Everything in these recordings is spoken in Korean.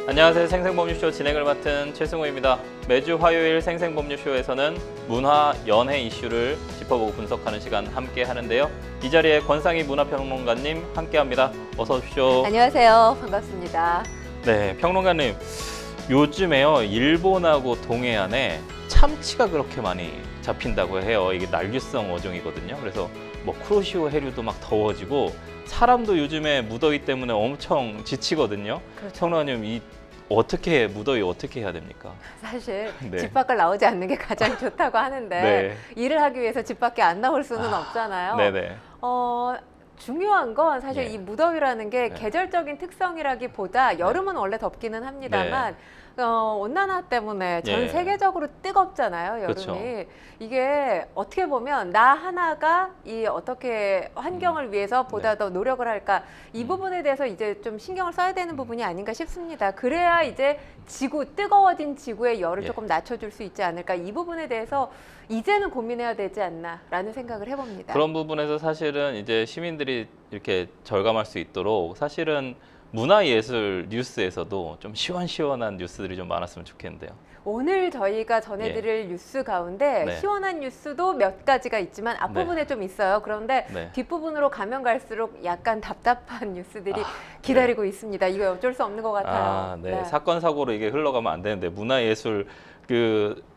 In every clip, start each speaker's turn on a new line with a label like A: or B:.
A: 안녕하세요. 생생법률쇼 진행을 맡은 최승호입니다. 매주 화요일 생생법률쇼에서는 문화, 연예 이슈를 짚어보고 분석하는 시간 함께 하는데요. 이 자리에 권상희 문화평론가님 함께합니다. 어서 오십시오.
B: 안녕하세요. 반갑습니다.
A: 네, 평론가님. 요즘에요, 일본하고 동해안에 참치가 그렇게 많이 잡힌다고 해요. 이게 난류성 어종이거든요. 그래서 뭐 쿠로시오 해류도 막 더워지고 사람도 요즘에 무더위 때문에 엄청 지치거든요.
B: 그렇죠.
A: 평론가님, 무더위 어떻게 해야 됩니까?
B: 사실
A: 네.
B: 집 밖을 나오지 않는 게 가장 좋다고 하는데
A: 네.
B: 일을 하기 위해서 집 밖에 안 나올 수는 없잖아요.
A: 네네.
B: 중요한 건 사실
A: 예.
B: 이 무더위라는 게
A: 네.
B: 계절적인 특성이라기보다 여름은 원래 덥기는 합니다만 온난화 때문에 전
A: 예.
B: 세계적으로 뜨겁잖아요, 여름이.
A: 그렇죠.
B: 이게 어떻게 보면 나 하나가 이 어떻게 환경을 위해서 보다
A: 네.
B: 더 노력을 할까, 이 부분에 대해서 이제 좀 신경을 써야 되는 부분이 아닌가 싶습니다. 그래야 이제 뜨거워진 지구의 열을
A: 예.
B: 조금 낮춰줄 수 있지 않을까, 이 부분에 대해서 이제는 고민해야 되지 않나라는 생각을 해봅니다.
A: 그런 부분에서 사실은 이제 시민들이 이렇게 절감할 수 있도록 사실은 문화예술 뉴스에서도 좀 시원시원한 뉴스들이 좀 많았으면 좋겠는데요.
B: 오늘 저희가 전해드릴 뉴스 가운데
A: 네.
B: 시원한 뉴스도 몇 가지가 있지만 앞부분에 좀 있어요. 그런데
A: 네.
B: 뒷부분으로 가면 갈수록 약간 답답한 뉴스들이 기다리고 있습니다. 이거 어쩔 수 없는 것 같아요.
A: 네. 사건 사고로 이게 흘러가면 안 되는데 문화예술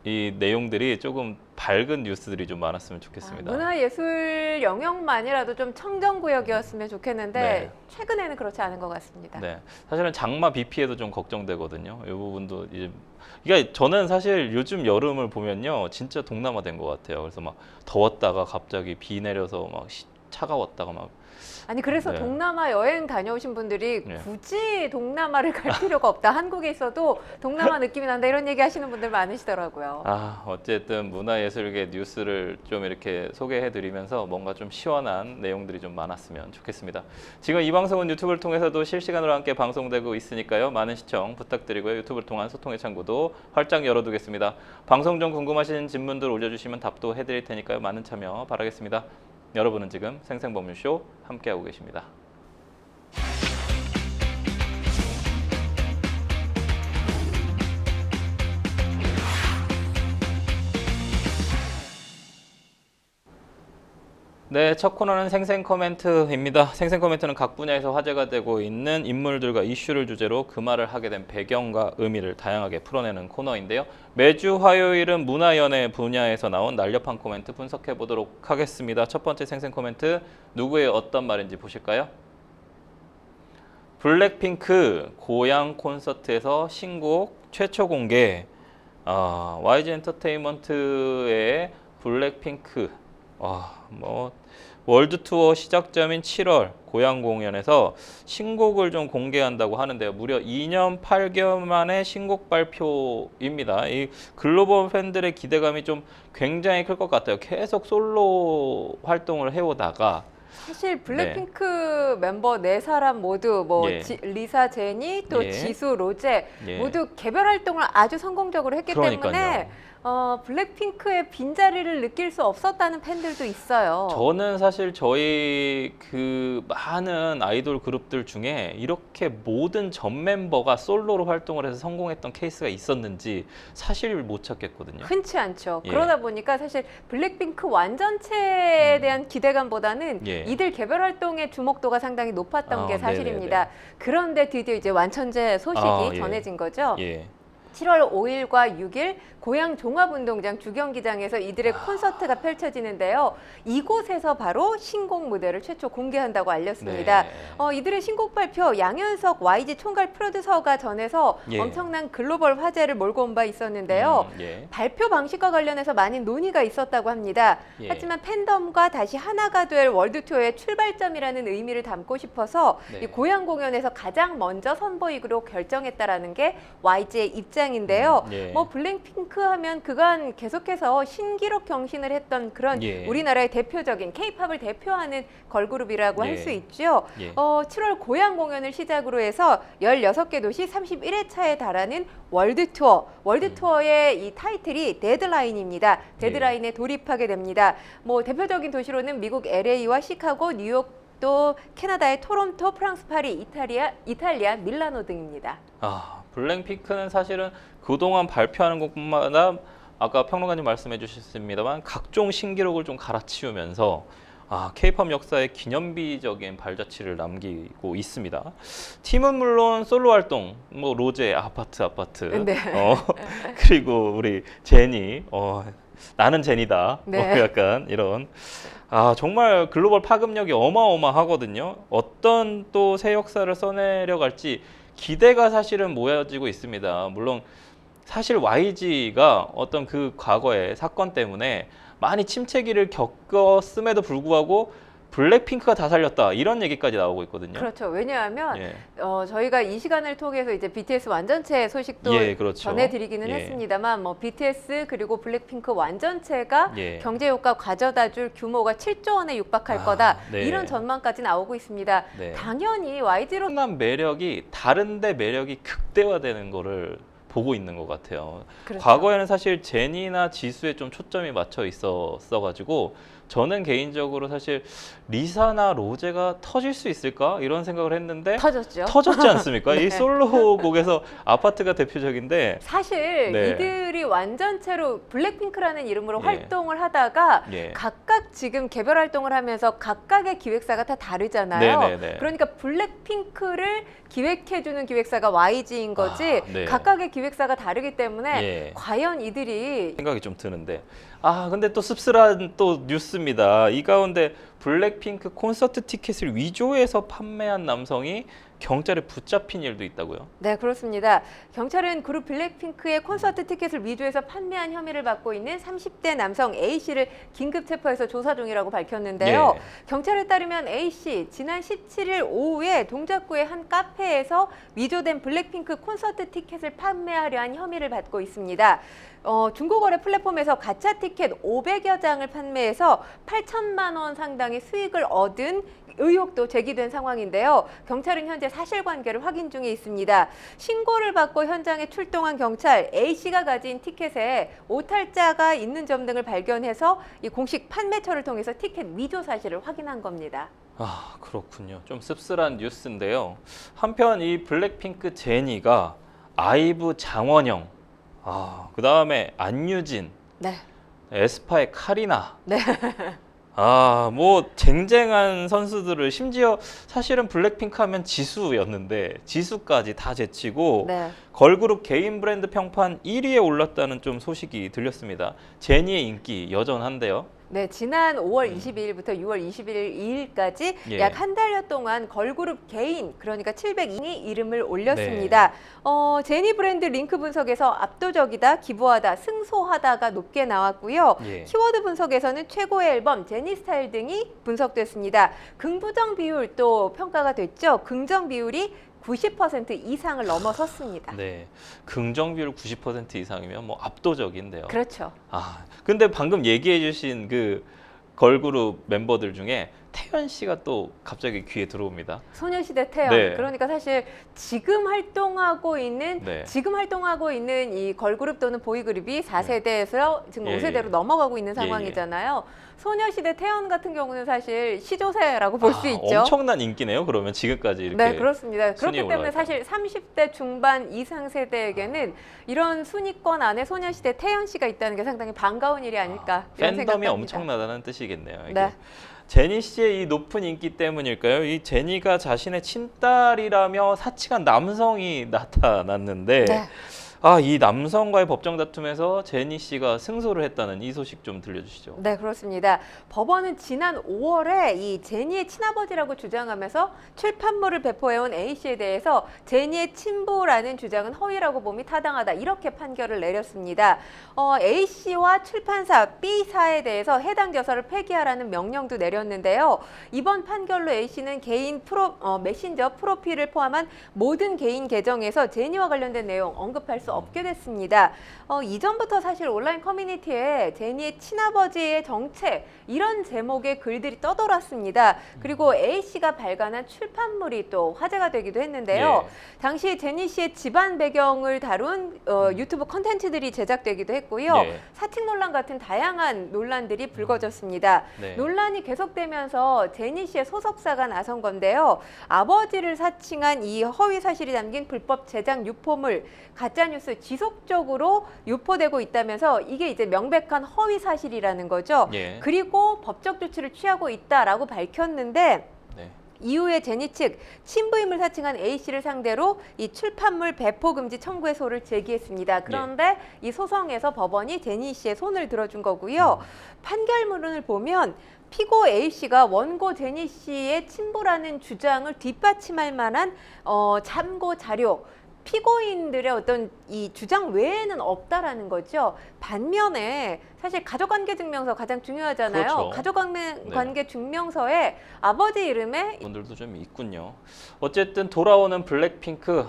A: 이 내용들이 조금 밝은 뉴스들이 좀 많았으면 좋겠습니다.
B: 문화예술 영역만이라도 좀 청정구역이었으면 좋겠는데
A: 네.
B: 최근에는 그렇지 않은 것 같습니다.
A: 네, 사실은 장마 비 피해도 좀 걱정되거든요. 이 부분도 이제 그러니까 저는 사실 요즘 여름을 보면요, 진짜 동남아 된 것 같아요. 그래서 막 더웠다가 갑자기 비 내려서 막 차가웠다가 막.
B: 아니 그래서
A: 네.
B: 동남아 여행 다녀오신 분들이
A: 네.
B: 굳이 동남아를 갈 필요가 없다. 한국에 있어도 동남아 느낌이 난다. 이런 얘기 하시는 분들 많으시더라고요.
A: 어쨌든 문화예술계 뉴스를 좀 이렇게 소개해드리면서 뭔가 좀 시원한 내용들이 좀 많았으면 좋겠습니다. 지금 이 방송은 유튜브를 통해서도 실시간으로 함께 방송되고 있으니까요. 많은 시청 부탁드리고요. 유튜브를 통한 소통의 창구도 활짝 열어두겠습니다. 방송 중 궁금하신 질문들 올려주시면 답도 해드릴 테니까요. 많은 참여 바라겠습니다. 여러분은 지금 생생법률쇼 함께하고 계십니다. 네, 첫 코너는 생생 코멘트입니다. 생생 코멘트는 각 분야에서 화제가 되고 있는 인물들과 이슈를 주제로 그 말을 하게 된 배경과 의미를 다양하게 풀어내는 코너인데요. 매주 화요일은 문화연예 분야에서 나온 날렵한 코멘트 분석해 보도록 하겠습니다. 첫 번째 생생 코멘트, 누구의 어떤 말인지 보실까요? 블랙핑크 고향 콘서트에서 신곡 최초 공개. YG 엔터테인먼트의 블랙핑크 월드 투어 시작점인 7월 고향 공연에서 신곡을 좀 공개한다고 하는데요. 무려 2년 8개월 만에 신곡 발표입니다. 이 글로벌 팬들의 기대감이 좀 굉장히 클 것 같아요. 계속 솔로 활동을 해오다가
B: 사실 블랙핑크 멤버 4사람 모두 리사, 제니, 또 지수, 로제 모두 개별 활동을 아주 성공적으로 했기 때문에 블랙핑크의 빈자리를 느낄 수 없었다는 팬들도 있어요.
A: 저는 사실 저희 그 많은 아이돌 그룹들 중에 이렇게 모든 전 멤버가 솔로로 활동을 해서 성공했던 케이스가 있었는지 사실 못 찾겠거든요.
B: 흔치 않죠. 그러다 보니까 사실 블랙핑크 완전체에 대한 기대감보다는 이들 개별 활동의 주목도가 상당히 높았던 게 사실입니다. 그런데 드디어 이제 완천제 소식이 전해진 거죠. 7월 5일과 6일 고향 종합운동장 주경기장에서 이들의 콘서트가 펼쳐지는데요. 이곳에서 바로 신곡 무대를 최초 공개한다고 알렸습니다. 이들의 신곡 발표, 양현석 YG 총괄 프로듀서가 전해서 엄청난 글로벌 화제를 몰고 온 바 있었는데요. 발표 방식과 관련해서 많은 논의가 있었다고 합니다. 하지만 팬덤과 다시 하나가 될 월드 투어의 출발점이라는 의미를 담고 싶어서 이 고향 공연에서 가장 먼저 선보이기로 결정했다라는 게 YG의 입장인데요. 블랙핑크 하면 그간 계속해서 신기록 경신을 했던 그런 우리나라의 대표적인 K-팝을 대표하는 걸그룹이라고 할 수 있죠. 7월 고향 공연을 시작으로 해서 16개 도시 31회차에 달하는 월드 투어의 이 타이틀이 데드라인입니다. 데드라인에 돌입하게 됩니다. 대표적인 도시로는 미국 LA와 시카고, 뉴욕, 또 캐나다의 토론토, 프랑스 파리, 이탈리아 밀라노 등입니다.
A: 블랙핑크는 사실은 그동안 발표하는 곡마다 아까 평론가님 말씀해 주셨습니다만 각종 신기록을 좀 갈아치우면서 K-팝 역사의 기념비적인 발자취를 남기고 있습니다. 팀은 물론 솔로 활동, 뭐 로제, 아파트,
B: 네.
A: 그리고 우리 제니, 나는 제니다.
B: 네.
A: 약간 이런. 정말 글로벌 파급력이 어마어마하거든요. 어떤 또 새 역사를 써내려 갈지 기대가 사실은 모여지고 있습니다. 물론 사실 YG가 어떤 그 과거의 사건 때문에 많이 침체기를 겪었음에도 불구하고 블랙핑크가 다 살렸다 이런 얘기까지 나오고 있거든요.
B: 그렇죠. 왜냐하면 저희가 이 시간을 통해서 이제 BTS 완전체 소식도
A: 그렇죠.
B: 전해드리기는 했습니다만, 뭐 BTS 그리고 블랙핑크 완전체가 경제 효과 가져다줄 규모가 7조 원에 육박할 거다 이런 전망까지 나오고 있습니다. 당연히 YG로
A: 엄청난 매력이 다른데 매력이 극대화되는 거를 보고 있는 것 같아요.
B: 그렇죠.
A: 과거에는 사실 제니나 지수에 좀 초점이 맞춰 있었어가지고 저는 개인적으로 사실 리사나 로제가 터질 수 있을까 이런 생각을 했는데
B: 터졌죠.
A: 터졌지 않습니까? 이 솔로곡에서 아파트가 대표적인데
B: 사실 이들이 완전체로 블랙핑크라는 이름으로 활동을 하다가 각각 지금 개별 활동을 하면서 각각의 기획사가 다 다르잖아요. 그러니까 블랙핑크를 기획해주는 기획사가 YG인 거지 각각의 기획사가 다르기 때문에 과연 이들이
A: 생각이 좀 드는데 근데 또 씁쓸한 또 뉴스입니다. 이 가운데 블랙핑크 콘서트 티켓을 위조해서 판매한 남성이 경찰에 붙잡힌 일도 있다고요?
B: 네, 그렇습니다. 경찰은 그룹 블랙핑크의 콘서트 티켓을 위조해서 판매한 혐의를 받고 있는 30대 남성 A씨를 긴급 체포해서 조사 중이라고 밝혔는데요. 경찰에 따르면 A씨 지난 17일 오후에 동작구의 한 카페에서 위조된 블랙핑크 콘서트 티켓을 판매하려 한 혐의를 받고 있습니다. 중고거래 플랫폼에서 가짜 티켓 500여 장을 판매해서 8천만 원 상당의 수익을 얻은 의혹도 제기된 상황인데요. 경찰은 현재 사실관계를 확인 중에 있습니다. 신고를 받고 현장에 출동한 경찰, A씨가 가진 티켓에 오탈자가 있는 점 등을 발견해서 이 공식 판매처를 통해서 티켓 위조 사실을 확인한 겁니다.
A: 그렇군요. 좀 씁쓸한 뉴스인데요. 한편 이 블랙핑크 제니가 아이브 장원영, 그 다음에 안유진, 에스파의 카리나, 뭐 쟁쟁한 선수들을 심지어 사실은 블랙핑크 하면 지수였는데 지수까지 다 제치고 걸그룹 개인 브랜드 평판 1위에 올랐다는 좀 소식이 들렸습니다. 제니의 인기 여전한데요.
B: 네, 지난 5월 22일부터 6월 21일까지 약 한 달여 동안 걸그룹 개인, 그러니까 702이 이름을 올렸습니다. 제니 브랜드 링크 분석에서 압도적이다, 기부하다, 승소하다가 높게 나왔고요. 키워드 분석에서는 최고의 앨범, 제니 스타일 등이 분석됐습니다. 긍부정 비율 또 평가가 됐죠. 긍정 비율이 90% 이상을 넘어섰습니다.
A: 긍정 비율 90% 이상이면 뭐 압도적인데요.
B: 그렇죠.
A: 근데 방금 얘기해 주신 그 걸그룹 멤버들 중에 태연 씨가 또 갑자기 귀에 들어옵니다.
B: 소녀시대 태연. 그러니까 사실 지금 활동하고 있는 이 걸그룹 또는 보이그룹이 4세대에서 지금 5세대로 넘어가고 있는 상황이잖아요. 소녀시대 태연 같은 경우는 사실 시조세라고 볼 수 있죠.
A: 엄청난 인기네요. 그러면 지금까지 이렇게.
B: 그렇습니다. 그렇기 때문에 사실 30대 중반 이상 세대에게는 이런 순위권 안에 소녀시대 태연 씨가 있다는 게 상당히 반가운 일이 아닐까 이런
A: 팬덤이
B: 생각합니다.
A: 엄청나다는 뜻이겠네요. 제니 씨의 이 높은 인기 때문일까요? 이 제니가 자신의 친딸이라며 사칭한 남성이 나타났는데 이 남성과의 법정 다툼에서 제니 씨가 승소를 했다는 이 소식 좀 들려주시죠.
B: 네, 그렇습니다. 법원은 지난 5월에 이 제니의 친아버지라고 주장하면서 출판물을 배포해온 A씨에 대해서 제니의 친부라는 주장은 허위라고 봄이 타당하다 이렇게 판결을 내렸습니다. A씨와 출판사 B사에 대해서 해당 저서를 폐기하라는 명령도 내렸는데요. 이번 판결로 A씨는 개인 메신저 프로필을 포함한 모든 개인 계정에서 제니와 관련된 내용 언급할 수 수 없게 됐습니다. 이전부터 사실 온라인 커뮤니티에 제니의 친아버지의 정체 이런 제목의 글들이 떠돌았습니다. 그리고 A씨가 발간한 출판물이 또 화제가 되기도 했는데요. 당시 제니 씨의 집안 배경을 다룬 유튜브 콘텐츠들이 제작되기도 했고요. 사칭 논란 같은 다양한 논란들이 불거졌습니다. 논란이 계속되면서 제니 씨의 소속사가 나선 건데요. 아버지를 사칭한 이 허위 사실이 담긴 불법 제작 유포물, 가짜뉴스 지속적으로 유포되고 있다면서 이게 이제 명백한 허위 사실이라는 거죠. 그리고 법적 조치를 취하고 있다라고 밝혔는데 이후에 제니 측 친부임을 사칭한 A씨를 상대로 이 출판물 배포 금지 청구해소를 제기했습니다. 그런데 이 소송에서 법원이 제니 씨의 손을 들어준 거고요. 판결문을 보면 피고 A씨가 원고 제니 씨의 친부라는 주장을 뒷받침할 만한 참고 자료, 피고인들의 어떤 이 주장 외에는 없다라는 거죠. 반면에 사실 가족관계 증명서 가장 중요하잖아요.
A: 그렇죠.
B: 가족관계 증명서에 아버지 이름에
A: 분들도 좀 있군요. 어쨌든 돌아오는 블랙핑크,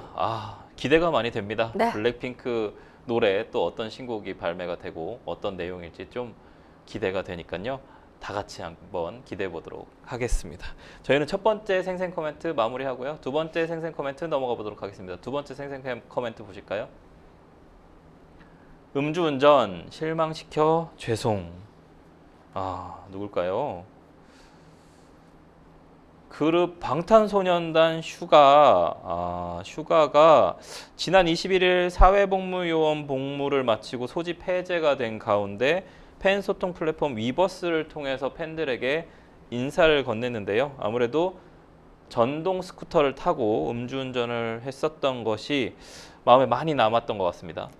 A: 기대가 많이 됩니다. 블랙핑크 노래 또 어떤 신곡이 발매가 되고 어떤 내용일지 좀 기대가 되니까요. 다 같이 한번 기대해 보도록 하겠습니다. 저희는 첫 번째 생생 코멘트 마무리하고요. 두 번째 생생 코멘트 넘어가 보도록 하겠습니다. 두 번째 생생 코멘트 보실까요? 음주운전 실망시켜 죄송. 누굴까요? 그룹 방탄소년단 슈가가 지난 21일 사회복무요원 복무를 마치고 소집 해제가 된 가운데 팬 소통 플랫폼 위버스를 통해서 팬들에게 인사를 건넸는데요. 아무래도 전동 스쿠터를 타고 음주운전을 했었던 것이 마음에 많이 남았던 것 같습니다.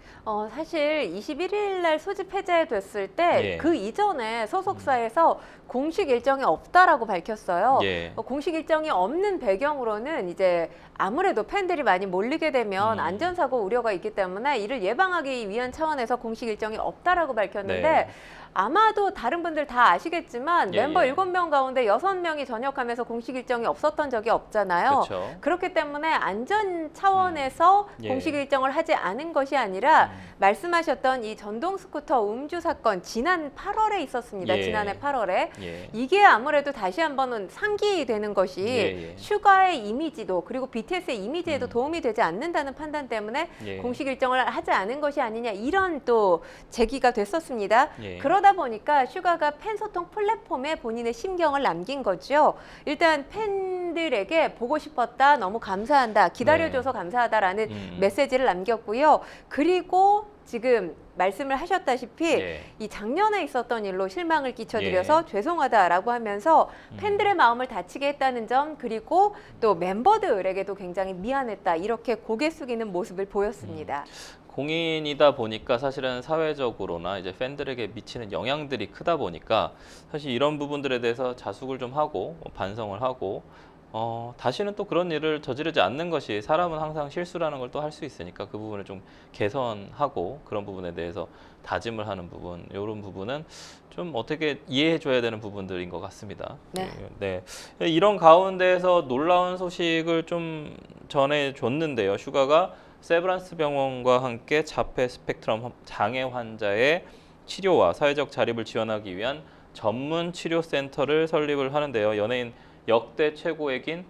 B: 사실 21일 날 소집 해제됐을 때 그 이전에 소속사에서 공식 일정이 없다라고 밝혔어요. 공식 일정이 없는 배경으로는 이제 아무래도 팬들이 많이 몰리게 되면 안전사고 우려가 있기 때문에 이를 예방하기 위한 차원에서 공식 일정이 없다라고 밝혔는데 아마도 다른 분들 다 아시겠지만 멤버 7명 가운데 6명이 전역하면서 공식 일정이 없었던 적이 없잖아요. 그렇기 때문에 안전 차원에서 공식 일정을 하지 않은 것이 아니라 말씀하셨던 이 전동 스쿠터 음주 사건 지난 8월에 있었습니다. 지난해 8월에. 이게 아무래도 다시 한번은 상기되는 것이 슈가의 이미지도 그리고 BTS의 이미지에도 도움이 되지 않는다는 판단 때문에 공식 일정을 하지 않은 것이 아니냐 이런 또 제기가 됐었습니다. 그러다 보니까 슈가가 팬소통 플랫폼에 본인의 심경을 남긴 거죠. 일단 팬들에게 보고 싶었다, 너무 감사한다, 기다려줘서 감사하다라는 메시지를 남겼고요. 그리고 지금 말씀을 하셨다시피 이 작년에 있었던 일로 실망을 끼쳐드려서 죄송하다라고 하면서 팬들의 마음을 다치게 했다는 점 그리고 또 멤버들에게도 굉장히 미안했다 이렇게 고개 숙이는 모습을 보였습니다.
A: 공인이다 보니까 사실은 사회적으로나 이제 팬들에게 미치는 영향들이 크다 보니까 사실 이런 부분들에 대해서 자숙을 좀 하고 반성을 하고 다시는 또 그런 일을 저지르지 않는 것이 사람은 항상 실수라는 걸 또 할 수 있으니까 그 부분을 좀 개선하고 그런 부분에 대해서 다짐을 하는 부분 이런 부분은 좀 어떻게 이해해 줘야 되는 부분들인 것 같습니다. 이런 가운데에서 놀라운 소식을 좀 전해줬는데요. 슈가가 세브란스 병원과 함께 자폐 스펙트럼 장애 환자의 치료와 사회적 자립을 지원하기 위한 전문 치료센터를 설립을 하는데요. 연예인 역대 최고액인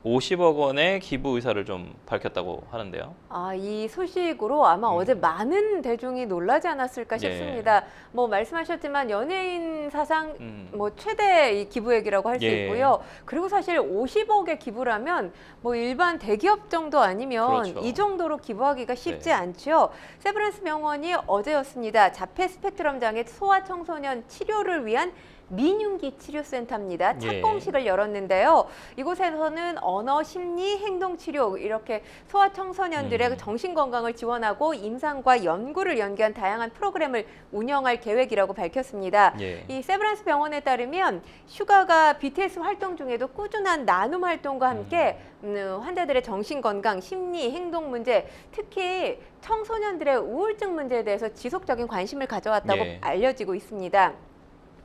A: 50억 원의 기부 의사를 좀 밝혔다고 하는데요.
B: 이 소식으로 아마 어제 많은 대중이 놀라지 않았을까 싶습니다. 뭐 말씀하셨지만 연예인 사상 뭐 최대 기부액이라고 할 수 있고요. 그리고 사실 50억의 기부라면 뭐 일반 대기업 정도 아니면 이 정도로 기부하기가 쉽지 않죠. 세브란스 병원이 어제였습니다. 자폐 스펙트럼 장애 소아청소년 치료를 위한 민윤기 치료센터입니다. 착공식을 열었는데요. 이곳에서는 언어, 심리, 행동치료 이렇게 소아청소년들의 정신건강을 지원하고 임상과 연구를 연계한 다양한 프로그램을 운영할 계획이라고 밝혔습니다. 이 세브란스 병원에 따르면 슈가가 BTS 활동 중에도 꾸준한 나눔 활동과 함께 환자들의 정신건강, 심리, 행동 문제, 특히 청소년들의 우울증 문제에 대해서 지속적인 관심을 가져왔다고 알려지고 있습니다.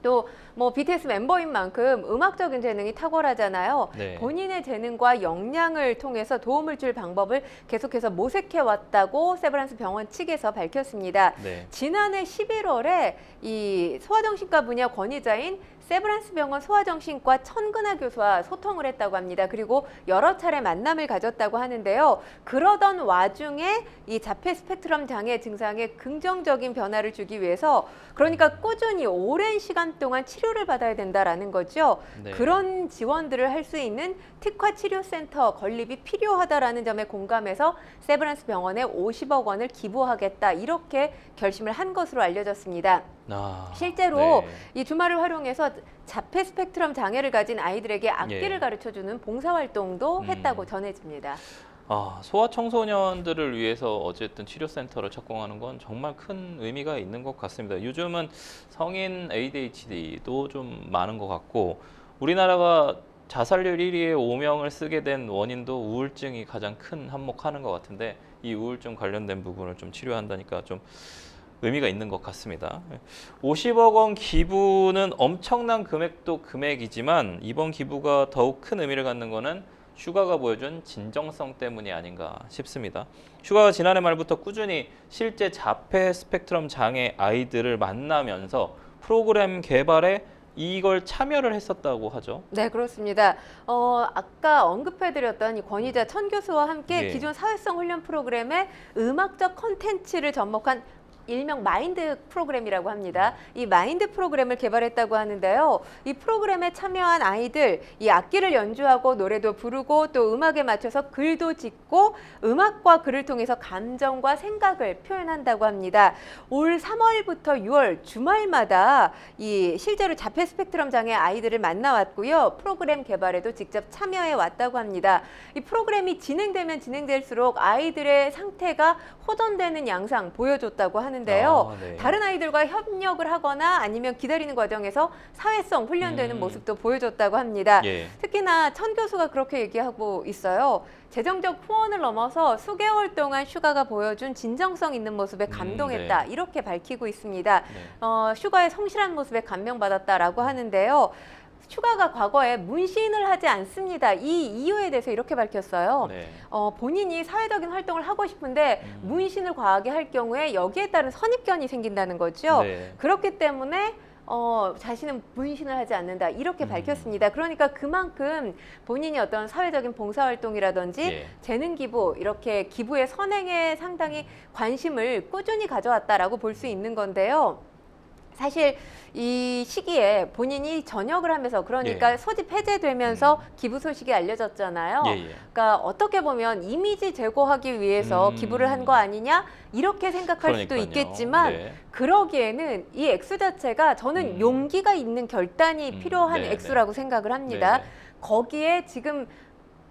B: 또 뭐 BTS 멤버인 만큼 음악적인 재능이 탁월하잖아요.
A: 네.
B: 본인의 재능과 역량을 통해서 도움을 줄 방법을 계속해서 모색해 왔다고 세브란스 병원 측에서 밝혔습니다.
A: 네.
B: 지난해 11월에 이 소아정신과 분야 권위자인 세브란스 병원 소아정신과 천근하 교수와 소통을 했다고 합니다. 그리고 여러 차례 만남을 가졌다고 하는데요. 그러던 와중에 이 자폐 스펙트럼 장애 증상에 긍정적인 변화를 주기 위해서 그러니까 꾸준히 오랜 시간 동안 치료를 받아야 된다라는 거죠.
A: 네.
B: 그런 지원들을 할 수 있는 특화 치료센터 건립이 필요하다라는 점에 공감해서 세브란스 병원에 50억 원을 기부하겠다 이렇게 결심을 한 것으로 알려졌습니다. 실제로
A: 네.
B: 이 주말을 활용해서 자폐 스펙트럼 장애를 가진 아이들에게 악기를
A: 예.
B: 가르쳐주는 봉사활동도 했다고 전해집니다.
A: 소아 청소년들을 위해서 어쨌든 치료센터를 착공하는 건 정말 큰 의미가 있는 것 같습니다. 요즘은 성인 ADHD도 좀 많은 것 같고 우리나라가 자살률 1위에 오명을 쓰게 된 원인도 우울증이 가장 큰 한몫하는 것 같은데 이 우울증 관련된 부분을 좀 치료한다니까 좀 의미가 있는 것 같습니다. 50억 원 기부는 엄청난 금액도 금액이지만 이번 기부가 더욱 큰 의미를 갖는 것은 슈가가 보여준 진정성 때문이 아닌가 싶습니다. 슈가가 지난해 말부터 꾸준히 실제 자폐 스펙트럼 장애 아이들을 만나면서 프로그램 개발에 이걸 참여를 했었다고 하죠.
B: 네, 그렇습니다. 아까 언급해드렸던 이 권위자 천 교수와 함께
A: 예.
B: 기존 사회성 훈련 프로그램의 음악적 콘텐츠를 접목한 일명 마인드 프로그램이라고 합니다. 이 마인드 프로그램을 개발했다고 하는데요. 이 프로그램에 참여한 아이들, 이 악기를 연주하고 노래도 부르고 또 음악에 맞춰서 글도 짓고 음악과 글을 통해서 감정과 생각을 표현한다고 합니다. 올 3월부터 6월 주말마다 이 실제로 자폐 스펙트럼 장애 아이들을 만나왔고요. 프로그램 개발에도 직접 참여해 왔다고 합니다. 이 프로그램이 진행되면 진행될수록 아이들의 상태가 호전되는 양상 보여줬다고 하는데요.
A: 네.
B: 다른 아이들과 협력을 하거나 아니면 기다리는 과정에서 사회성 훈련되는 모습도 보여줬다고 합니다.
A: 예.
B: 특히나 천 교수가 그렇게 얘기하고 있어요. 재정적 후원을 넘어서 수개월 동안 슈가가 보여준 진정성 있는 모습에 감동했다.
A: 네.
B: 이렇게 밝히고 있습니다.
A: 네.
B: 슈가의 성실한 모습에 감명받았다라고 하는데요. 슈가가 과거에 문신을 하지 않습니다. 이 이유에 대해서 이렇게 밝혔어요.
A: 네.
B: 본인이 사회적인 활동을 하고 싶은데 문신을 과하게 할 경우에 여기에 따른 선입견이 생긴다는 거죠.
A: 네.
B: 그렇기 때문에 자신은 문신을 하지 않는다 이렇게 밝혔습니다. 그러니까 그만큼 본인이 어떤 사회적인 봉사활동이라든지
A: 예.
B: 재능 기부 이렇게 기부의 선행에 상당히 관심을 꾸준히 가져왔다라고 볼 수 있는 건데요. 사실 이 시기에 본인이 전역을 하면서 그러니까
A: 예.
B: 소집 해제되면서 기부 소식이 알려졌잖아요.
A: 예.
B: 그러니까 어떻게 보면 이미지 제고하기 위해서 기부를 한 거 아니냐 이렇게 생각할 수도
A: 그러니까요.
B: 있겠지만
A: 네.
B: 그러기에는 이 액수 자체가 저는 용기가 있는 결단이 필요한
A: 네,
B: 액수라고 생각을 합니다.
A: 네.
B: 거기에 지금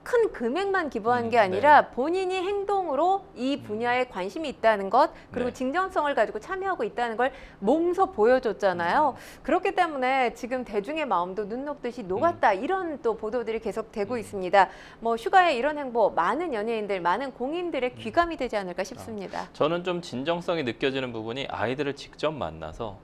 B: 큰 금액만 기부한 게 아니라 본인이 행동으로 이 분야에 관심이 있다는 것 그리고
A: 네.
B: 진정성을 가지고 참여하고 있다는 걸 몸소 보여줬잖아요. 그렇기 때문에 지금 대중의 마음도 눈 녹듯이 녹았다 이런 또 보도들이 계속되고 있습니다. 뭐 슈가의 이런 행보 많은 연예인들, 많은 공인들의 귀감이 되지 않을까 싶습니다.
A: 저는 좀 진정성이 느껴지는 부분이 아이들을 직접 만나서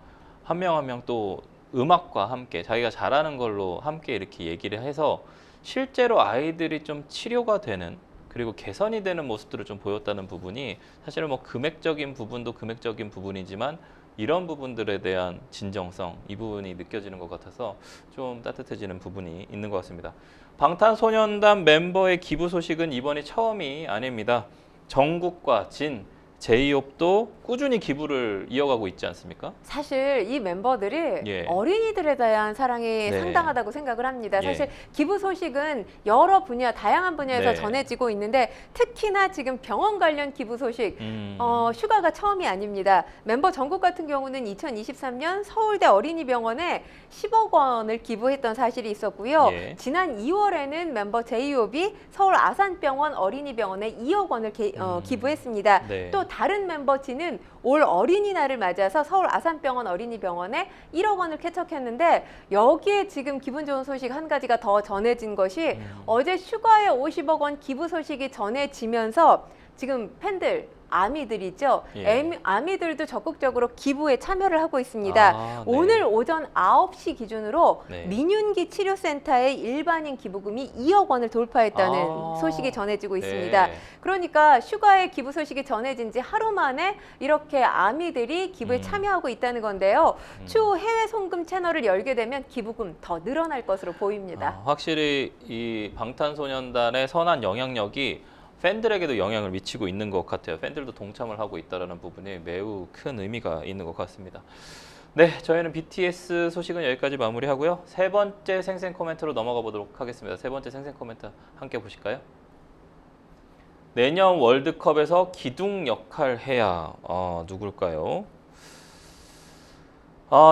A: 한 명 한 명 또 음악과 함께 자기가 잘하는 걸로 함께 이렇게 얘기를 해서 실제로 아이들이 좀 치료가 되는 그리고 개선이 되는 모습들을 좀 보였다는 부분이 사실은 뭐 금액적인 부분도 금액적인 부분이지만 이런 부분들에 대한 진정성 이 부분이 느껴지는 것 같아서 좀 따뜻해지는 부분이 있는 것 같습니다. 방탄소년단 멤버의 기부 소식은 이번이 처음이 아닙니다. 정국과 진, 제이홉도 꾸준히 기부를 이어가고 있지 않습니까?
B: 사실 이 멤버들이
A: 예.
B: 어린이들에 대한 사랑이
A: 네.
B: 상당하다고 생각을 합니다.
A: 예.
B: 사실 기부 소식은 여러 분야, 다양한 분야에서
A: 네.
B: 전해지고 있는데 특히나 지금 병원 관련 기부 소식 슈가가 처음이 아닙니다. 멤버 정국 같은 경우는 2023년 서울대 어린이병원에 10억 원을 기부했던 사실이 있었고요.
A: 예.
B: 지난 2월에는 멤버 제이홉이 서울 아산병원 어린이병원에 2억 원을 기부했습니다.
A: 네.
B: 또 다른 멤버 진은 올 어린이날을 맞아서 서울 아산병원 어린이병원에 1억 원을 쾌척했는데 여기에 지금 기분 좋은 소식 한 가지가 더 전해진 것이 어제 슈가의 50억 원 기부 소식이 전해지면서 지금 팬들 아미들이죠.
A: 예.
B: 아미들도 적극적으로 기부에 참여를 하고 있습니다.
A: 네.
B: 오늘 오전 9시 기준으로
A: 네.
B: 민윤기 치료센터의 일반인 기부금이 2억 원을 돌파했다는 소식이 전해지고 있습니다.
A: 네.
B: 그러니까 슈가의 기부 소식이 전해진 지 하루 만에 이렇게 아미들이 기부에 참여하고 있다는 건데요. 추후 해외 송금 채널을 열게 되면 기부금 더 늘어날 것으로 보입니다.
A: 확실히 이 방탄소년단의 선한 영향력이 팬들에게도 영향을 미치고 있는 것 같아요. 팬들도 동참을 하고 있다는 부분이 매우 큰 의미가 있는 것 같습니다. 네, 저희는 BTS 소식은 여기까지 마무리하고요. 세 번째 생생 코멘트로 넘어가 보도록 하겠습니다. 세 번째 생생 코멘트 함께 보실까요? 내년 월드컵에서 기둥 역할 해야 누굴까요?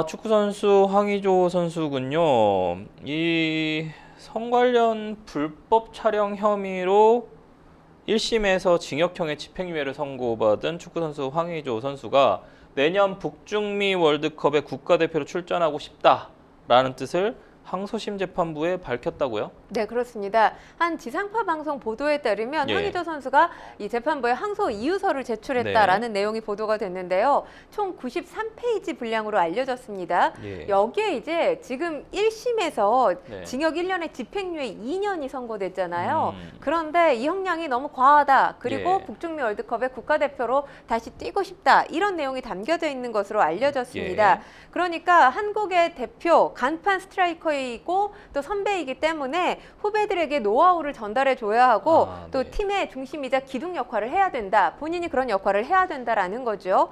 A: 축구 선수 황의조 선수군요. 이 성 관련 불법 촬영 혐의로 1심에서 징역형의 집행유예를 선고받은 축구선수 황의조 선수가 내년 북중미 월드컵에 국가대표로 출전하고 싶다라는 뜻을 항소심 재판부에 밝혔다고요?
B: 네, 그렇습니다. 한 지상파 방송 보도에 따르면 황의조 선수가 이 재판부에 항소 이유서를 제출했다라는 내용이 보도가 됐는데요. 총 93페이지 분량으로 알려졌습니다. 여기에 이제 지금 1심에서 징역 1년에 집행유예 2년이 선고됐잖아요. 그런데 이 형량이 너무 과하다. 그리고 북중미 월드컵에 국가대표로 다시 뛰고 싶다. 이런 내용이 담겨져 있는 것으로 알려졌습니다. 그러니까 한국의 대표 간판 스트라이커이고 또 선배이기 때문에 후배들에게 노하우를 전달해 줘야 하고 또 팀의 중심이자 기둥 역할을 해야 된다. 본인이 그런 역할을 해야 된다라는 거죠.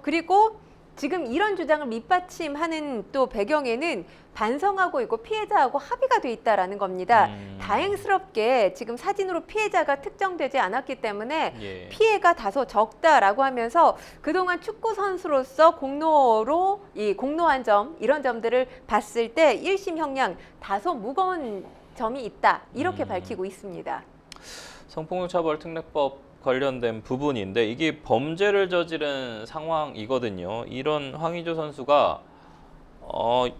B: 그리고 지금 이런 주장을 밑받침하는 또 배경에는 반성하고 있고 피해자하고 합의가 돼 있다라는 겁니다. 다행스럽게 지금 사진으로 피해자가 특정되지 않았기 때문에 피해가 다소 적다라고 하면서 그동안 축구 선수로서 공로로 이 공로한 점 이런 점들을 봤을 때 1심 형량 다소 무거운 점이 있다 이렇게 밝히고 있습니다.
A: 성폭력처벌특례법 관련된 부분인데 이게 범죄를 저지른 상황이거든요. 이런 황의조 선수가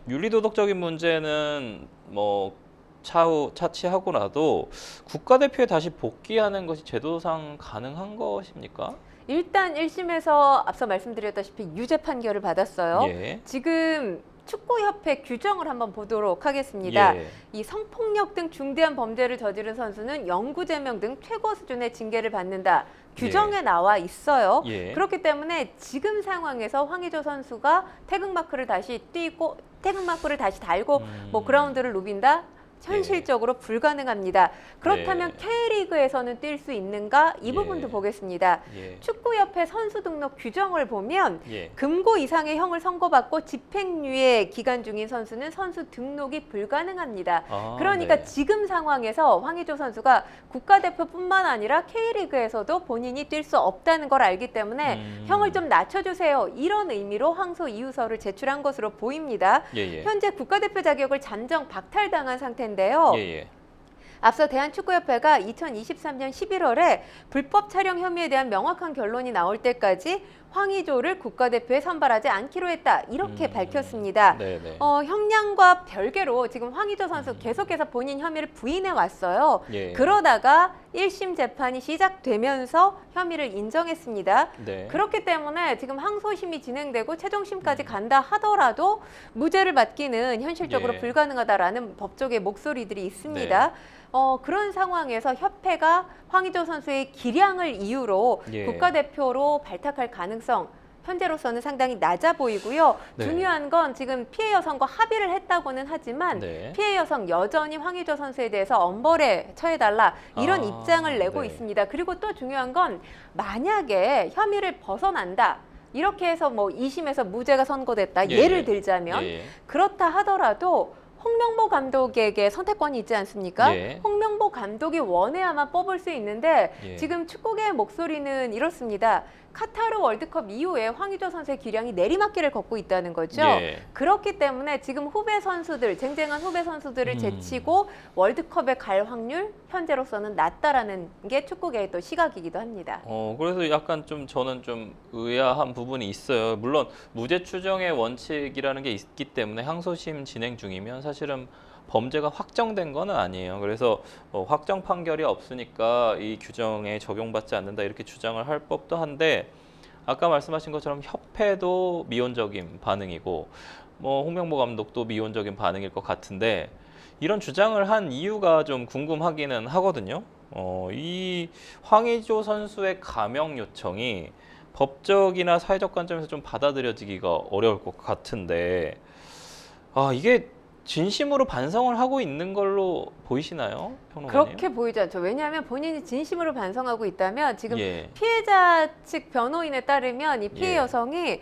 A: 윤리도덕적인 문제는 뭐 차치하고 나도 국가대표에 다시 복귀하는 것이 제도상 가능한 것입니까?
B: 일단 1심에서 앞서 말씀드렸다시피 유죄 판결을 받았어요. 지금 축구협회 규정을 한번 보도록 하겠습니다. 이 성폭력 등 중대한 범죄를 저지른 선수는 영구제명 등 최고 수준의 징계를 받는다. 규정에 나와 있어요. 그렇기 때문에 지금 상황에서 황의조 선수가 태극마크를 다시 띄고 태극마크를 다시 달고 뭐 그라운드를 누빈다? 현실적으로 불가능합니다. 그렇다면 K리그에서는 뛸 수 있는가? 이 부분도 보겠습니다. 축구협회 선수 등록 규정을 보면 금고 이상의 형을 선고받고 집행유예 기간 중인 선수는 선수 등록이 불가능합니다. 그러니까 지금 상황에서 황의조 선수가 국가대표뿐만 아니라 K리그에서도 본인이 뛸 수 없다는 걸 알기 때문에 형을 좀 낮춰주세요. 이런 의미로 항소 이유서를 제출한 것으로 보입니다. 현재 국가대표 자격을 잠정 박탈당한 상태인데요. 앞서 대한축구협회가 2023년 11월에 불법 촬영 혐의에 대한 명확한 결론이 나올 때까지 황의조를 국가대표에 선발하지 않기로 했다. 이렇게 밝혔습니다. 형량과 별개로 지금 황의조 선수 계속해서 본인 혐의를 부인해 왔어요. 그러다가 1심 재판이 시작되면서 혐의를 인정했습니다. 그렇기 때문에 지금 항소심이 진행되고 최종심까지 간다 하더라도 무죄를 받기는 현실적으로 불가능하다라는 법조계 목소리들이 있습니다. 그런 상황에서 협회가 황의조 선수의 기량을 이유로 국가대표로 발탁할 가능성 현재로서는 상당히 낮아 보이고요. 중요한 건 지금 피해 여성과 합의를 했다고는 하지만 피해 여성 여전히 황의조 선수에 대해서 엄벌에 처해달라 이런 입장을 내고 있습니다. 그리고 또 중요한 건 만약에 혐의를 벗어난다. 이렇게 해서 뭐 2심에서 무죄가 선고됐다. 예를 들자면 그렇다 하더라도 홍명보 감독에게 선택권이 있지 않습니까? 홍명보 감독이 원해야만 뽑을 수 있는데 지금 축구계의 목소리는 이렇습니다. 카타르 월드컵 이후에 황의조 선수의 기량이 내리막길을 걷고 있다는 거죠. 그렇기 때문에 지금 후배 선수들, 쟁쟁한 후배 선수들을 제치고 월드컵에 갈 확률 현재로서는 낮다라는 게 축구계의 또 시각이기도 합니다.
A: 그래서 약간 좀 저는 좀 의아한 부분이 있어요. 물론 무죄 추정의 원칙이라는 게 있기 때문에 항소심 진행 중이면 사실은 범죄가 확정된 건 아니에요. 그래서 확정 판결이 없으니까 이 규정에 적용받지 않는다 이렇게 주장을 할 법도 한데 아까 말씀하신 것처럼 협회도 미온적인 반응이고 뭐 홍명보 감독도 미온적인 반응일 것 같은데 이런 주장을 한 이유가 좀 궁금하기는 하거든요. 이 황의조 선수의 감형 요청이 법적이나 사회적 관점에서 좀 받아들여지기가 어려울 것 같은데 이게 진심으로 반성을 하고 있는 걸로 보이시나요, 평론가님?
B: 그렇게 보이지 않죠. 왜냐하면 본인이 진심으로 반성하고 있다면 지금
A: 예.
B: 피해자 측 변호인에 따르면 이 피해
A: 예.
B: 여성이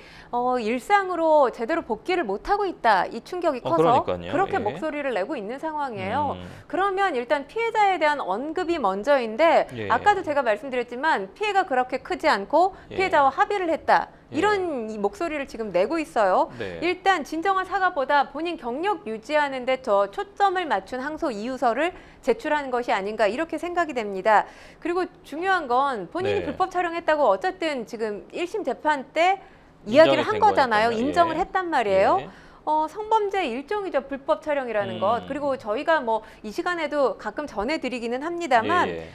B: 일상으로 제대로 복귀를 못하고 있다. 이 충격이 커서
A: 그러니까요.
B: 그렇게
A: 예.
B: 목소리를 내고 있는 상황이에요. 그러면 일단 피해자에 대한 언급이 먼저인데
A: 예.
B: 아까도 제가 말씀드렸지만 피해가 그렇게 크지 않고
A: 예.
B: 피해자와 합의를 했다.
A: 예.
B: 이런 이 목소리를 지금 내고 있어요.
A: 네.
B: 일단 진정한 사과보다 본인 경력 유지하는 데 더 초점을 맞춘 항소 이유서를 제출하는 것이 아닌가 이렇게 생각이 됩니다. 그리고 중요한 건 본인이
A: 네.
B: 불법 촬영했다고 어쨌든 지금 1심 재판 때 이야기를 한 거잖아요.
A: 거니까요.
B: 인정을
A: 예.
B: 했단 말이에요.
A: 예.
B: 성범죄 일종이죠. 불법 촬영이라는 것. 그리고 저희가 뭐 이 시간에도 가끔 전해드리기는 합니다만
A: 예.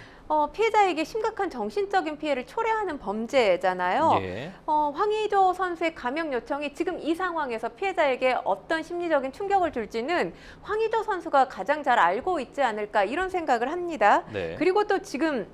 B: 피해자에게 심각한 정신적인 피해를 초래하는 범죄잖아요.
A: 예.
B: 황의조 선수의 감형 요청이 지금 이 상황에서 피해자에게 어떤 심리적인 충격을 줄지는 황의조 선수가 가장 잘 알고 있지 않을까 이런 생각을 합니다.
A: 네.
B: 그리고 또 지금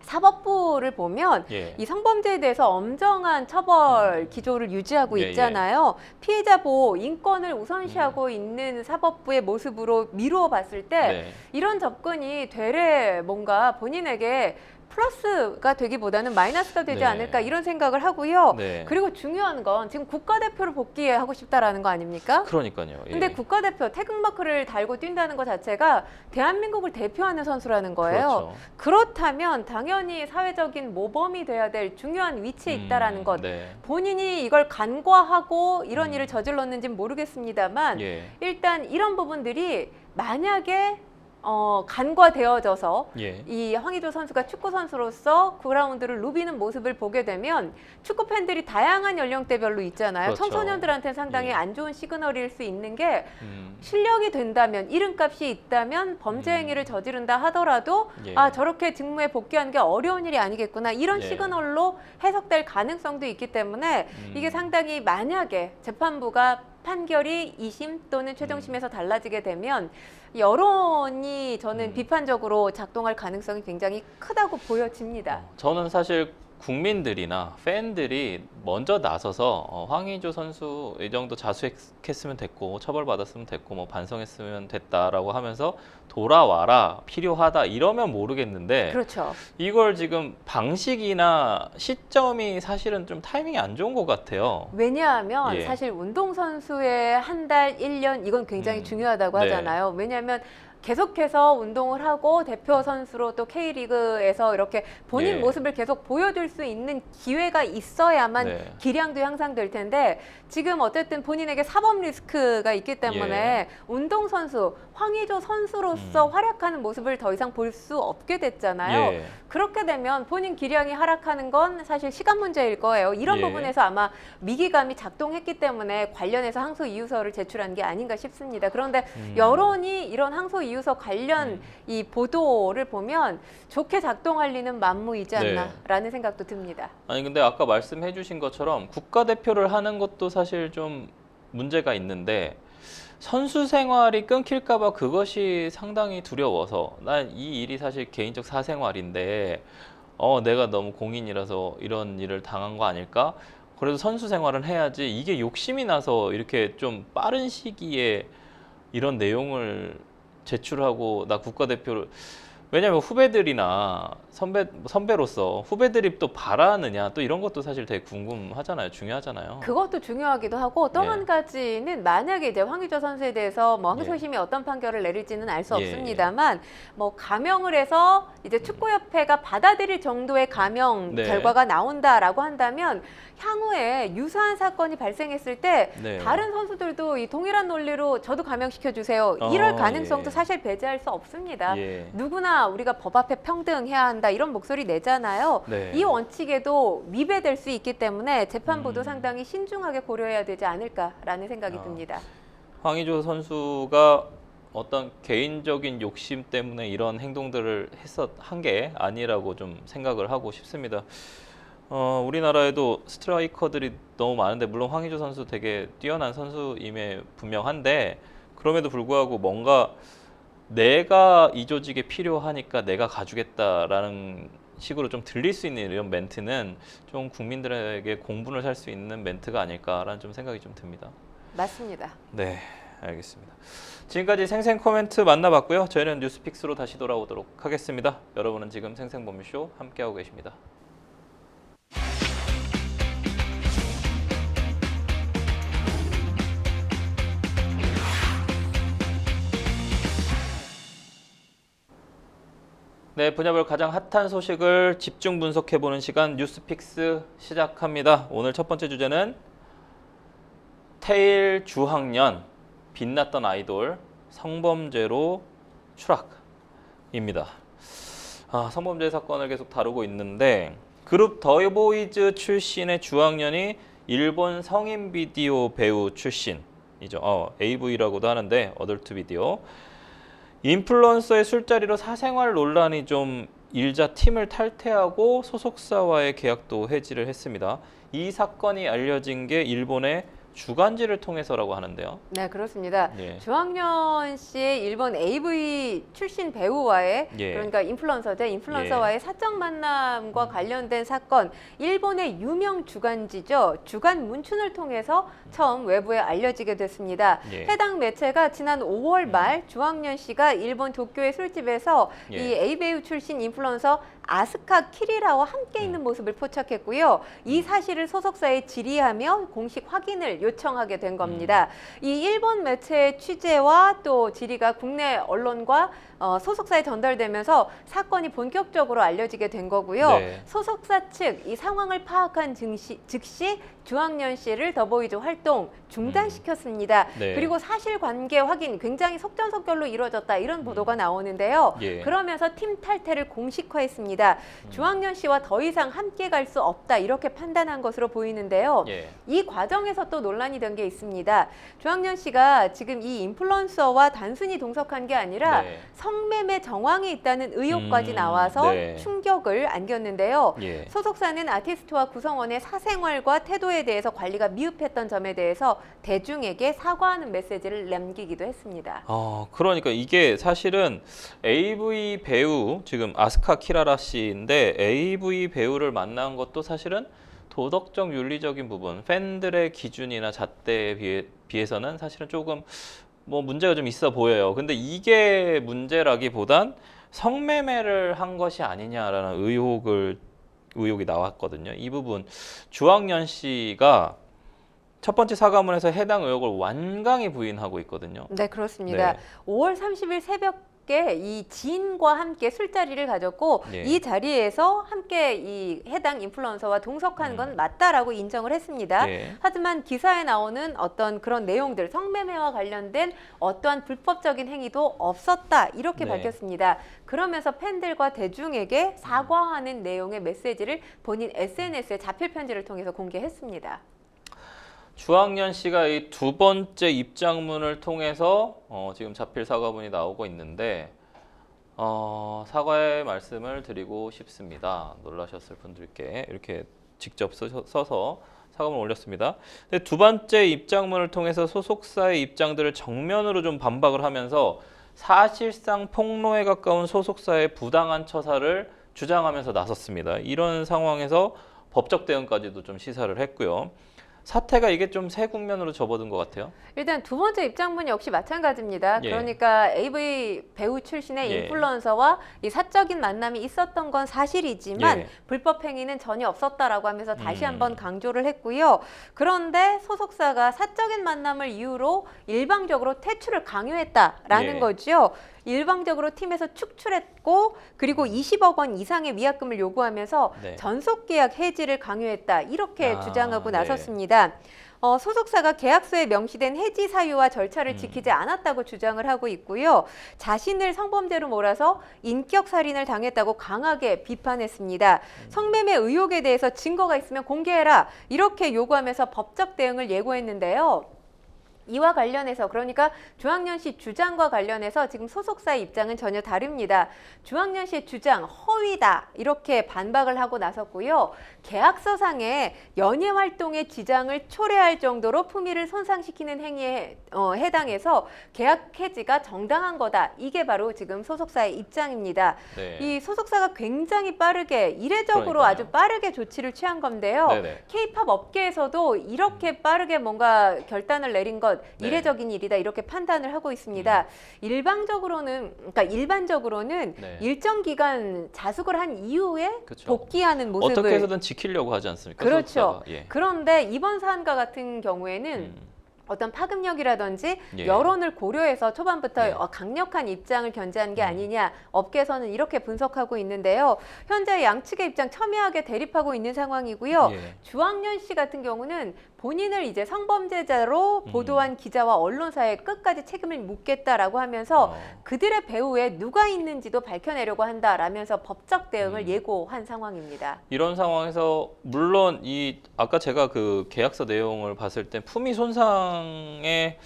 B: 사법부를 보면
A: 예.
B: 이 성범죄에 대해서 엄정한 처벌 기조를 유지하고
A: 예,
B: 있잖아요. 피해자 보호, 인권을 우선시하고 있는 사법부의 모습으로 미루어 봤을 때
A: 네.
B: 이런 접근이 되레 뭔가 본인에게 플러스가 되기보다는 마이너스가 되지
A: 네.
B: 않을까 이런 생각을 하고요.
A: 네.
B: 그리고 중요한 건 지금 국가대표를 복귀하고 싶다라는 거 아닙니까?
A: 그러니까요. 예.
B: 근데 국가대표 태극마크를 달고 뛴다는 것 자체가 대한민국을 대표하는 선수라는 거예요.
A: 그렇죠.
B: 그렇다면 당연히 사회적인 모범이 돼야 될 중요한 위치에 있다라는 것.
A: 네.
B: 본인이 이걸 간과하고 이런 일을 저질렀는지는 모르겠습니다만
A: 예.
B: 일단 이런 부분들이 만약에 간과되어져서
A: 예.
B: 이 황의조 선수가 축구 선수로서 그라운드를 누비는 모습을 보게 되면 축구 팬들이 다양한 연령대별로 있잖아요.
A: 그렇죠.
B: 청소년들한테는 상당히
A: 예.
B: 안 좋은 시그널일 수 있는 게
A: 음.
B: 실력이 된다면 이름값이 있다면 범죄 행위를 저지른다 하더라도
A: 예.
B: 저렇게 직무에 복귀하는 게 어려운 일이 아니겠구나 이런
A: 예.
B: 시그널로 해석될 가능성도 있기 때문에 이게 상당히 만약에 재판부가 판결이 2심 또는 최종심에서 달라지게 되면 여론이 저는 비판적으로 작동할 가능성이 굉장히 크다고 보여집니다.
A: 저는 사실 국민들이나 팬들이 먼저 나서서 황의조 선수 이 정도 자수했으면 됐고 처벌받았으면 됐고 뭐 반성했으면 됐다라고 하면서 돌아와라 필요하다 이러면 모르겠는데
B: 그렇죠.
A: 이걸 지금 방식이나 시점이 사실은 좀 타이밍이 안 좋은 것 같아요.
B: 왜냐하면
A: 예.
B: 사실 운동선수의 한 달, 1년 이건 굉장히 중요하다고
A: 네.
B: 하잖아요. 왜냐하면 계속해서 운동을 하고 대표 선수로 또 K리그에서 이렇게 본인
A: 예.
B: 모습을 계속 보여줄 수 있는 기회가 있어야만
A: 네.
B: 기량도 향상될 텐데 지금 어쨌든 본인에게 사법 리스크가 있기 때문에
A: 예.
B: 운동선수, 황의조 선수로서 활약하는 모습을 더 이상 볼 수 없게 됐잖아요.
A: 예.
B: 그렇게 되면 본인 기량이 하락하는 건 사실 시간 문제일 거예요. 이런
A: 예.
B: 부분에서 아마 위기감이 작동했기 때문에 관련해서 항소 이유서를 제출한 게 아닌가 싶습니다. 그런데 여론이 이런 항소 이유서 관련 이 보도를 보면 좋게 작동할 리는 만무이지 않나라는 생각도 듭니다.
A: 아니 근데 아까 말씀해 주신 것처럼 국가대표를 하는 것도 사실 좀 문제가 있는데 선수 생활이 끊길까 봐 그것이 상당히 두려워서 난 이 일이 사실 개인적 사생활인데 내가 너무 공인이라서 이런 일을 당한 거 아닐까? 그래도 선수 생활은 해야지 이게 욕심이 나서 이렇게 좀 빠른 시기에 이런 내용을 제출하고 나 국가대표를 왜냐하면 후배들이나 선배로서 후배들이 또 바라느냐 또 이런 것도 사실 되게 궁금하잖아요. 중요하잖아요.
B: 그것도 중요하기도 하고 또
A: 예.
B: 한 가지는 만약에 이제 황의조 선수에 대해서 뭐 항소심이 어떤 판결을 내릴지는 알 수
A: 예.
B: 없습니다만 뭐 감형을 해서 이제 축구협회가 받아들일 정도의 감형
A: 네.
B: 결과가 나온다라고 한다면 향후에 유사한 사건이 발생했을 때
A: 네.
B: 다른 선수들도 이 동일한 논리로 저도 감형시켜 주세요. 이럴 가능성도
A: 예.
B: 사실 배제할 수 없습니다.
A: 예.
B: 누구나 우리가 법 앞에 평등해야 한다 이런 목소리 내잖아요.
A: 네.
B: 이 원칙에도 위배될 수 있기 때문에 재판부도 상당히 신중하게 고려해야 되지 않을까라는 생각이 듭니다.
A: 황의조 선수가 어떤 개인적인 욕심 때문에 이런 행동들을 한 게 아니라고 좀 생각을 하고 싶습니다. 우리나라에도 스트라이커들이 너무 많은데 물론 황의조 선수 되게 뛰어난 선수임에 분명한데 그럼에도 불구하고 뭔가 내가 이 조직에 필요하니까 내가 가주겠다라는 식으로 좀 들릴 수 있는 이런 멘트는 좀 국민들에게 공분을 살 수 있는 멘트가 아닐까라는 좀 생각이 좀 듭니다.
B: 맞습니다.
A: 네, 알겠습니다. 지금까지 생생 코멘트 만나봤고요. 저희는 뉴스픽스로 다시 돌아오도록 하겠습니다. 여러분은 지금 생생범쇼 함께하고 계십니다. 네, 분야별 가장 핫한 소식을 집중 분석해보는 시간 뉴스픽스 시작합니다. 오늘 첫 번째 주제는 테일 주학년, 빛났던 아이돌, 성범죄로 추락입니다. 성범죄 사건을 계속 다루고 있는데 그룹 더보이즈 출신의 주학년이 일본 성인 비디오 배우 출신이죠. AV라고도 하는데 어덜트 비디오. 인플루언서의 술자리로 사생활 논란이 좀 일자 팀을 탈퇴하고 소속사와의 계약도 해지를 했습니다. 이 사건이 알려진 게 일본의 주간지를 통해서라고 하는데요.
B: 네, 그렇습니다.
A: 예.
B: 주학년 씨의 일본 AV 출신 배우와의
A: 예.
B: 그러니까 인플루언서와의 사적 만남과 관련된 사건, 일본의 유명 주간지죠. 주간 문춘을 통해서 처음 외부에 알려지게 됐습니다.
A: 예.
B: 해당 매체가 지난 5월 말 주학년 씨가 일본 도쿄의 술집에서
A: 예.
B: 이 AV 출신 인플루언서 아스카 키리라와 함께 있는 모습을 포착했고요. 이 사실을 소속사에 질의하며 공식 확인을 요청하게 된 겁니다. 이 일본 매체의 취재와 또 질의가 국내 언론과 소속사에 전달되면서 사건이 본격적으로 알려지게 된 거고요.
A: 네.
B: 소속사 측 이 상황을 파악한 즉시 주학년 씨를 더보이즈 활동 중단시켰습니다.
A: 네.
B: 그리고 사실관계 확인 굉장히 속전속결로 이루어졌다 이런 보도가 나오는데요.
A: 예.
B: 그러면서 팀 탈퇴를 공식화했습니다. 주학년 씨와 더 이상 함께 갈 수 없다 이렇게 판단한 것으로 보이는데요.
A: 예.
B: 이 과정에서 또 논란이 된 게 있습니다. 주학년 씨가 지금 이 인플루언서와 단순히 동석한 게 아니라
A: 네.
B: 성매매 정황이 있다는 의혹까지 나와서
A: 네.
B: 충격을 안겼는데요.
A: 예.
B: 소속사는 아티스트와 구성원의 사생활과 태도에 대해서 관리가 미흡했던 점에 대해서 대중에게 사과하는 메시지를 남기기도 했습니다.
A: 그러니까 이게 사실은 AV 배우, 지금 아스카 키라라 씨인데 AV 배우를 만난 것도 사실은 도덕적 윤리적인 부분, 팬들의 기준이나 잣대에 비해서는 사실은 조금 문제가 좀 있어 보여요. 근데 이게 문제라기보단 성매매를 한 것이 아니냐라는 의혹이 나왔거든요. 이 부분 주학년 씨가 첫 번째 사과문에서 해당 의혹을 완강히 부인하고 있거든요.
B: 네, 그렇습니다.
A: 네.
B: 5월 30일 새벽에 이 지인과 함께 술자리를 가졌고
A: 예.
B: 이 자리에서 함께 이 해당 인플루언서와 동석한 건 맞다라고 인정을 했습니다.
A: 예.
B: 하지만 기사에 나오는 어떤 그런 내용들, 성매매와 관련된 어떠한 불법적인 행위도 없었다 이렇게
A: 네.
B: 밝혔습니다. 그러면서 팬들과 대중에게 사과하는 내용의 메시지를 본인 SNS에 자필 편지를 통해서 공개했습니다.
A: 주학년 씨가 이 두 번째 입장문을 통해서 지금 자필 사과문이 나오고 있는데 사과의 말씀을 드리고 싶습니다. 놀라셨을 분들께 이렇게 직접 써서 사과문을 올렸습니다. 근데 두 번째 입장문을 통해서 소속사의 입장들을 정면으로 좀 반박을 하면서 사실상 폭로에 가까운 소속사의 부당한 처사를 주장하면서 나섰습니다. 이런 상황에서 법적 대응까지도 좀 시사를 했고요. 사태가 이게 좀 새 국면으로 접어든 것 같아요.
B: 일단 두 번째 입장문 역시 마찬가지입니다.
A: 예.
B: 그러니까 AV 배우 출신의
A: 예.
B: 인플루언서와 이 사적인 만남이 있었던 건 사실이지만
A: 예.
B: 불법 행위는 전혀 없었다라고 하면서 다시 한번 강조를 했고요. 그런데 소속사가 사적인 만남을 이유로 일방적으로 퇴출을 강요했다라는
A: 예.
B: 거죠. 일방적으로 팀에서 축출했고 그리고 20억 원 이상의 위약금을 요구하면서
A: 네.
B: 전속 계약 해지를 강요했다 이렇게 주장하고
A: 네.
B: 나섰습니다. 소속사가 계약서에 명시된 해지 사유와 절차를 지키지 않았다고 주장을 하고 있고요. 자신을 성범죄로 몰아서 인격살인을 당했다고 강하게 비판했습니다. 성매매 의혹에 대해서 증거가 있으면 공개해라 이렇게 요구하면서 법적 대응을 예고했는데요. 이와 관련해서 그러니까 주황연씨 주장과 관련해서 지금 소속사의 입장은 전혀 다릅니다. 주황연씨의 주장 허위다 이렇게 반박을 하고 나섰고요. 계약서상에 연예 활동의 지장을 초래할 정도로 품위를 손상시키는 행위에 해당해서 계약 해지가 정당한 거다. 이게 바로 지금 소속사의 입장입니다.
A: 네.
B: 이 소속사가 굉장히 빠르게 이례적으로
A: 그러니까요.
B: 아주 빠르게 조치를 취한 건데요.
A: 네네.
B: K-팝 업계에서도 이렇게 빠르게 뭔가 결단을 내린 것
A: 네.
B: 이례적인 일이다 이렇게 판단을 하고 있습니다. 일반적으로는
A: 네.
B: 일정 기간 자숙을 한 이후에
A: 그쵸.
B: 복귀하는 모습을
A: 어떻게 해서든 지키려고 하지 않습니까?
B: 그렇죠.
A: 소속사가. 예.
B: 그런데 이번 사안과 같은 경우에는 어떤 파급력이라든지
A: 예.
B: 여론을 고려해서 초반부터
A: 네.
B: 강력한 입장을 견제한 게 아니냐 업계에서는 이렇게 분석하고 있는데요. 현재 양측의 입장 첨예하게 대립하고 있는 상황이고요.
A: 예.
B: 주황연씨 같은 경우는 본인을 이제 성범죄자로 보도한 기자와 언론사에 끝까지 책임을 묻겠다라고 하면서 그들의 배후에 누가 있는지도 밝혀내려고 한다라면서 법적 대응을 예고한 상황입니다.
A: 이런 상황에서 물론 이 아까 제가 그 계약서 내용을 봤을 때 품위 손상의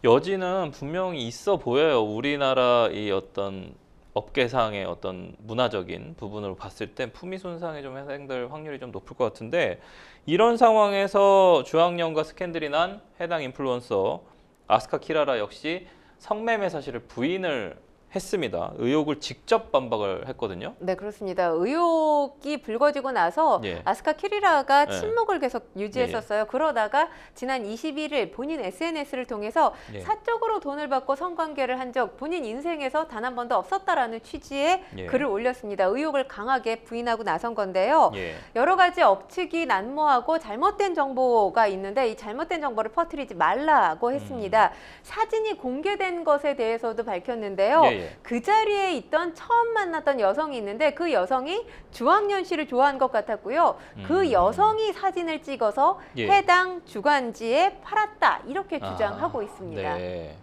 A: 여지는 분명히 있어 보여요. 우리나라 이 어떤 업계상의 어떤 문화적인 부분으로 봤을 때 품위 손상에 좀 해당될 확률이 좀 높을 것 같은데 이런 상황에서 주황연과 스캔들이 난 해당 인플루언서 아스카 키라라 역시 성매매 사실을 부인을 했습니다. 의혹을 직접 반박을 했거든요.
B: 네, 그렇습니다. 의혹이 불거지고 나서
A: 예.
B: 아스카 키리라가
A: 예.
B: 침묵을 계속 유지했었어요. 그러다가 지난 21일 본인 SNS를 통해서
A: 예.
B: 사적으로 돈을 받고 성관계를 한 적 본인 인생에서 단 한 번도 없었다라는 취지의
A: 예.
B: 글을 올렸습니다. 의혹을 강하게 부인하고 나선 건데요.
A: 예.
B: 여러 가지 억측이 난무하고 잘못된 정보가 있는데 이 잘못된 정보를 퍼뜨리지 말라고 했습니다. 사진이 공개된 것에 대해서도 밝혔는데요.
A: 예.
B: 그 자리에 있던 처음 만났던 여성이 있는데 그 여성이 주황연씨를 좋아한 것 같았고요. 그 여성이 사진을 찍어서
A: 예.
B: 해당 주간지에 팔았다 이렇게 주장하고 있습니다.
A: 네.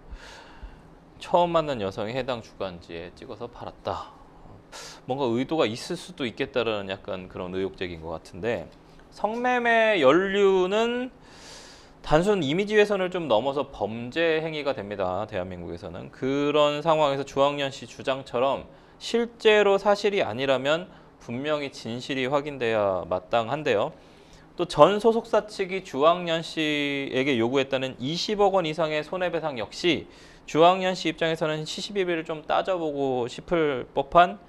A: 처음 만난 여성이 해당 주간지에 찍어서 팔았다. 뭔가 의도가 있을 수도 있겠다라는 약간 그런 의혹 제기인 것 같은데 성매매 연류는 단순 이미지 훼손을 좀 넘어서 범죄 행위가 됩니다. 대한민국에서는. 그런 상황에서 주황연씨 주장처럼 실제로 사실이 아니라면 분명히 진실이 확인돼야 마땅한데요. 또 전 소속사 측이 주황연씨에게 요구했다는 20억 원 이상의 손해배상 역시 주황연씨 입장에서는 시시비비를 좀 따져보고 싶을 법한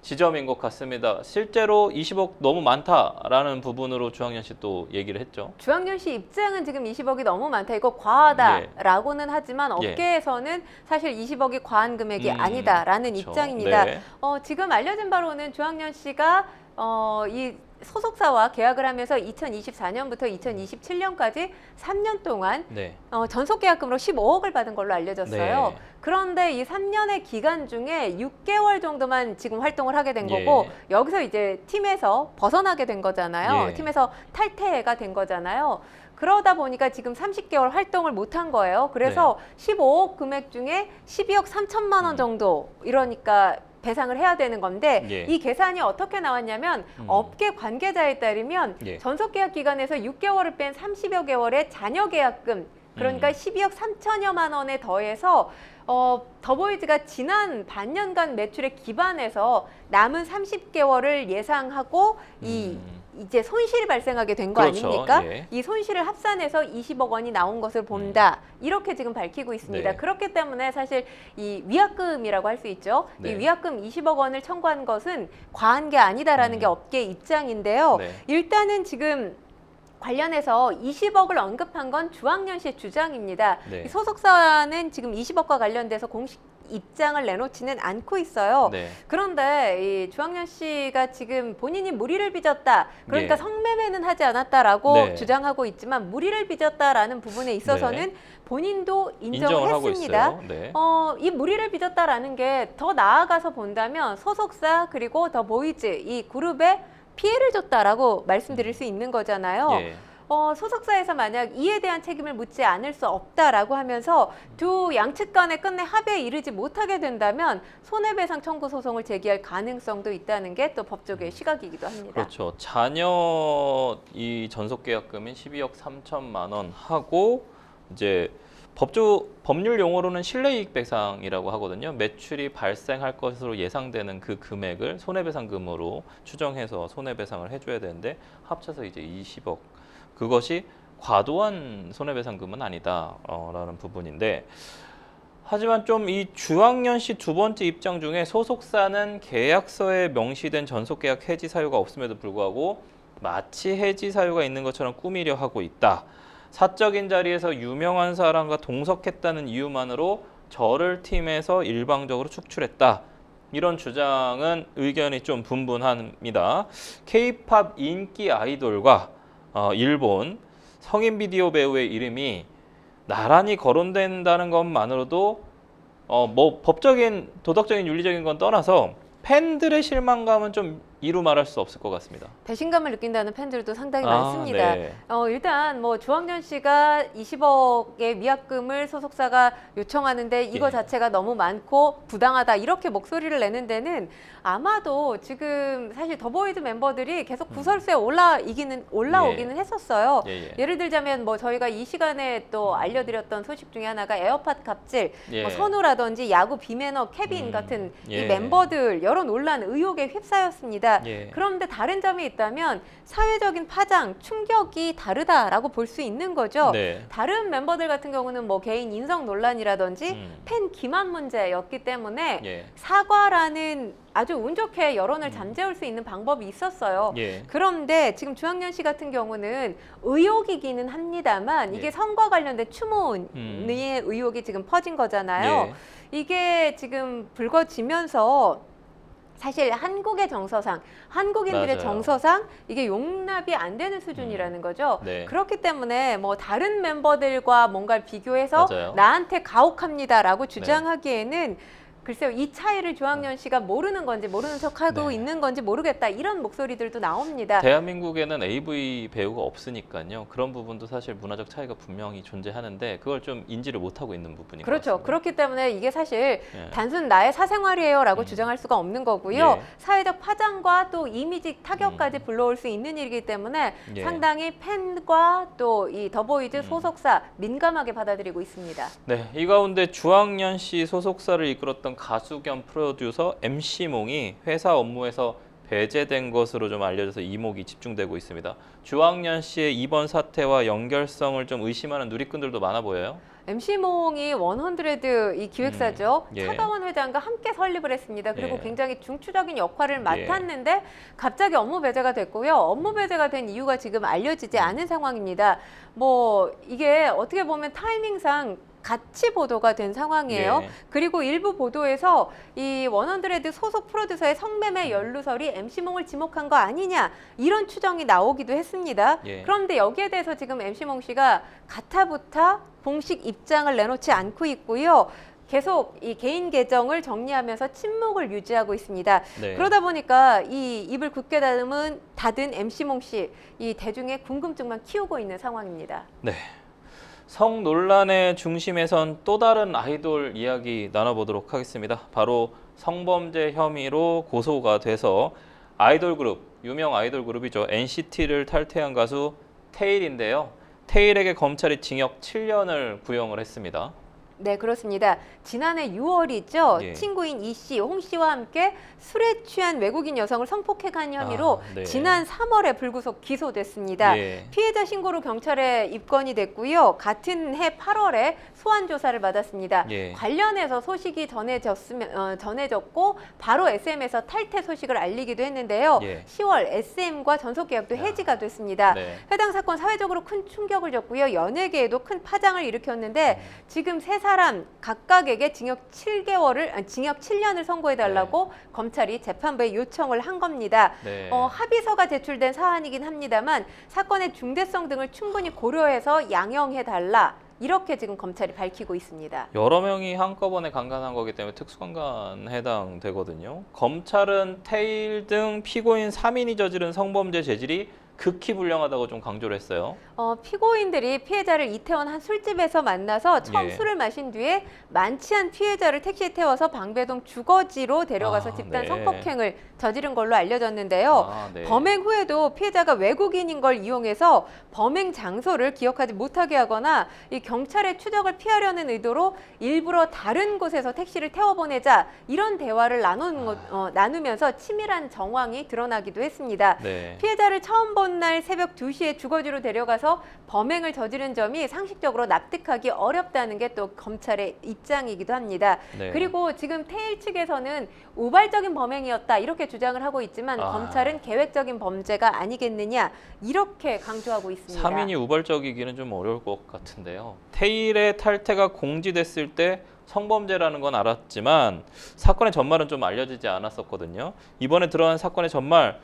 A: 지점인 것 같습니다. 실제로 20억 너무 많다라는 부분으로 주황연씨 또 얘기를 했죠.
B: 주황연씨 입장은 지금 20억이 너무 많다. 이거 과하다라고는 하지만
A: 예.
B: 업계에서는 사실 20억이 과한 금액이 아니다라는
A: 그렇죠.
B: 입장입니다.
A: 네.
B: 지금 알려진 바로는 주황연씨가 이 소속사와 계약을 하면서 2024년부터 2027년까지 3년 동안
A: 네.
B: 전속 계약금으로 15억을 받은 걸로 알려졌어요.
A: 네.
B: 그런데 이 3년의 기간 중에 6개월 정도만 지금 활동을 하게 된 거고 여기서 이제 팀에서 벗어나게 된 거잖아요.
A: 예.
B: 팀에서 탈퇴가 된 거잖아요. 그러다 보니까 지금 30개월 활동을 못한 거예요. 그래서 15억 금액 중에 12억 3천만 원 정도 이러니까 배상을 해야 되는 건데
A: 예.
B: 이 계산이 어떻게 나왔냐면 업계 관계자에 따르면
A: 예.
B: 전속 계약 기간에서 6개월을 뺀 30여 개월의 잔여 계약금 그러니까 12억 3천여만 원에 더해서 더보이즈가 지난 반년간 매출에 기반해서 남은 30개월을 예상하고 이제 손실이 발생하게 된 거
A: 그렇죠.
B: 아닙니까?
A: 예.
B: 이 손실을 합산해서 20억 원이 나온 것을 본다. 이렇게 지금 밝히고 있습니다.
A: 네.
B: 그렇기 때문에 사실 이 위약금이라고 할 수 있죠.
A: 네.
B: 이 위약금 20억 원을 청구한 것은 과한 게 아니다라는 게 업계 입장인데요.
A: 네.
B: 일단은 지금 관련해서 20억을 언급한 건 주황연씨의 주장입니다.
A: 네.
B: 이 소속사는 지금 20억과 관련돼서 공식 입장을 내놓지는 않고 있어요.
A: 네.
B: 그런데 이 주황연 씨가 지금 본인이 무리를 빚었다. 그러니까
A: 예.
B: 성매매는 하지 않았다라고
A: 네.
B: 주장하고 있지만 무리를 빚었다라는 부분에 있어서는
A: 네.
B: 본인도
A: 인정을
B: 인정을
A: 하고
B: 했습니다.
A: 있어요. 네.
B: 이 무리를 빚었다라는 게 더 나아가서 본다면 소속사 그리고 더 보이즈 이 그룹에 피해를 줬다라고 말씀드릴 수 있는 거잖아요.
A: 예.
B: 소속사에서 만약 이에 대한 책임을 묻지 않을 수 없다라고 하면서 두 양측 간에 끝내 합의에 이르지 못하게 된다면 손해배상 청구 소송을 제기할 가능성도 있다는 게 또 법조계의 시각이기도 합니다.
A: 그렇죠. 자녀 이 전속 계약금인 12억 3천만 원 하고 이제 법률 용어로는 실내이익배상이라고 하거든요. 매출이 발생할 것으로 예상되는 그 금액을 손해배상금으로 추정해서 손해배상을 해줘야 되는데 합쳐서 이제 20억. 그것이 과도한 손해배상금은 아니다라는 부분인데, 하지만 좀 이 주학년 씨 두 번째 입장 중에 소속사는 계약서에 명시된 전속계약 해지 사유가 없음에도 불구하고 마치 해지 사유가 있는 것처럼 꾸미려 하고 있다. 사적인 자리에서 유명한 사람과 동석했다는 이유만으로 저를 팀에서 일방적으로 축출했다. 이런 주장은 의견이 좀 분분합니다. K-팝 인기 아이돌과 일본 성인 비디오 배우의 이름이 나란히 거론된다는 것만으로도 뭐 법적인, 도덕적인, 윤리적인 건 떠나서 팬들의 실망감은 좀 이루 말할 수 없을 것 같습니다.
B: 배신감을 느낀다는 팬들도 상당히 많습니다.
A: 네.
B: 일단 뭐 주학년 씨가 20억의 위약금을 소속사가 요청하는데 이거
A: 예.
B: 자체가 너무 많고 부당하다 이렇게 목소리를 내는 데는 아마도 지금 사실 더보이즈 멤버들이 계속 구설수에 올라오기는 했었어요. 예를 들자면 뭐 저희가 이 시간에 또 알려드렸던 소식 중에 하나가 에어팟 갑질, 뭐 선우라든지 야구 비매너 케빈 같은 이 멤버들 여러 논란 의혹에 휩싸였습니다. 그런데 다른 점이 있다면 사회적인 파장, 충격이 다르다라고 볼 수 있는 거죠. 다른 멤버들 같은 경우는 뭐 개인 인성 논란이라든지 팬 기만 문제였기 때문에 사과라는 아주 운 좋게 여론을 잠재울 수 있는 방법이 있었어요. 그런데 지금 주학년 씨 같은 경우는 의혹이기는 합니다만 이게 선거와 관련된 추모의 의혹이 지금 퍼진 거잖아요. 이게 지금 불거지면서 사실 한국의 정서상, 한국인들의
A: 맞아요.
B: 정서상 이게 용납이 안 되는 수준이라는 거죠. 그렇기 때문에 뭐 다른 멤버들과 뭔가를 비교해서
A: 맞아요.
B: 나한테 가혹합니다라고 주장하기에는 글쎄요, 이 차이를 주학년 씨가 모르는 건지 모르는 척하고 있는 건지 모르겠다 이런 목소리들도 나옵니다.
A: 대한민국에는 AV 배우가 없으니까요. 그런 부분도 사실 문화적 차이가 분명히 존재하는데 그걸 좀 인지를 못하고 있는 부분인 것
B: 그렇죠.
A: 같습니다.
B: 그렇기 때문에 이게 사실 단순 나의 사생활이에요라고 주장할 수가 없는 거고요. 사회적 파장과 또 이미지 타격까지 불러올 수 있는 일이기 때문에 상당히 팬과 또 이 더보이즈 소속사 민감하게 받아들이고 있습니다.
A: 네, 이 가운데 주학년 씨 소속사를 이끌었던 가수 겸 프로듀서 MC몽이 회사 업무에서 배제된 것으로 좀 알려져서 이목이 집중되고 있습니다. 주학년 씨의 이번 사태와 연결성을 좀 의심하는 누리꾼들도 많아 보여요.
B: MC몽이 100 이 기획사죠. 차가원 회장과 함께 설립을 했습니다. 그리고 굉장히 중추적인 역할을 맡았는데 갑자기 업무 배제가 됐고요. 업무 배제가 된 이유가 지금 알려지지 않은 상황입니다. 뭐 이게 어떻게 보면 타이밍상 같이 보도가 된 상황이에요. 그리고 일부 보도에서 이 100 소속 프로듀서의 성매매 연루설이 MC몽을 지목한 거 아니냐 이런 추정이 나오기도 했습니다. 그런데 여기에 대해서 지금 MC몽 씨가 가타부타 공식 입장을 내놓지 않고 있고요. 계속 이 개인 계정을 정리하면서 침묵을 유지하고 있습니다. 그러다 보니까 이 입을 굳게 닫은 MC몽 씨, 이 대중의 궁금증만 키우고 있는 상황입니다.
A: 네. 성 논란의 중심에선 또 다른 아이돌 이야기 나눠보도록 하겠습니다. 바로 성범죄 혐의로 고소가 돼서 아이돌 그룹, 유명 아이돌 그룹이죠. NCT를 탈퇴한 가수 테일인데요. 테일에게 검찰이 징역 7년을 구형을 했습니다.
B: 네, 그렇습니다. 지난해 6월이죠. 친구인 이 씨, 홍 씨와 함께 술에 취한 외국인 여성을 성폭행한 혐의로 지난 3월에 불구속 기소됐습니다. 피해자 신고로 경찰에 입건이 됐고요. 같은 해 8월에 소환 조사를 받았습니다. 관련해서 소식이 전해졌고 바로 SM에서 탈퇴 소식을 알리기도 했는데요. 10월 SM과 전속 계약도 해지가 됐습니다. 해당 사건 사회적으로 큰 충격을 줬고요. 연예계에도 큰 파장을 일으켰는데 지금 세 사람 각각에게 징역 7년을 선고해달라고 검찰이 재판부에 요청을 한 겁니다. 합의서가 제출된 사안이긴 합니다만 사건의 중대성 등을 충분히 고려해서 양형해달라. 이렇게 지금 검찰이 밝히고 있습니다.
A: 여러 명이 한꺼번에 강간한 거기 때문에 특수강간 해당되거든요. 검찰은 테일 등 피고인 3인이 저지른 성범죄 죄질이 극히 불량하다고 좀 강조를 했어요.
B: 피고인들이 피해자를 이태원 한 술집에서 만나서 처음
A: 예.
B: 술을 마신 뒤에 만취한 피해자를 택시에 태워서 방배동 주거지로 데려가서 집단
A: 네.
B: 성폭행을 저지른 걸로 알려졌는데요.
A: 네.
B: 범행 후에도 피해자가 외국인인 걸 이용해서 범행 장소를 기억하지 못하게 하거나 이 경찰의 추적을 피하려는 의도로 일부러 다른 곳에서 택시를 태워보내자 이런 대화를 나누면서 치밀한 정황이 드러나기도 했습니다.
A: 네.
B: 피해자를 처음 본 날 새벽 2시에 주거지로 데려가서 범행을 저지른 점이 상식적으로 납득하기 어렵다는 게 또 검찰의 입장이기도 합니다.
A: 네.
B: 그리고 지금 태일 측에서는 우발적인 범행이었다 이렇게 주장을 하고 있지만 검찰은 계획적인 범죄가 아니겠느냐 이렇게 강조하고 있습니다.
A: 3인이 우발적이기는 좀 어려울 것 같은데요. 태일의 탈퇴가 공지됐을 때 성범죄라는 건 알았지만 사건의 전말은 좀 알려지지 않았었거든요. 이번에 드러난 사건의 전말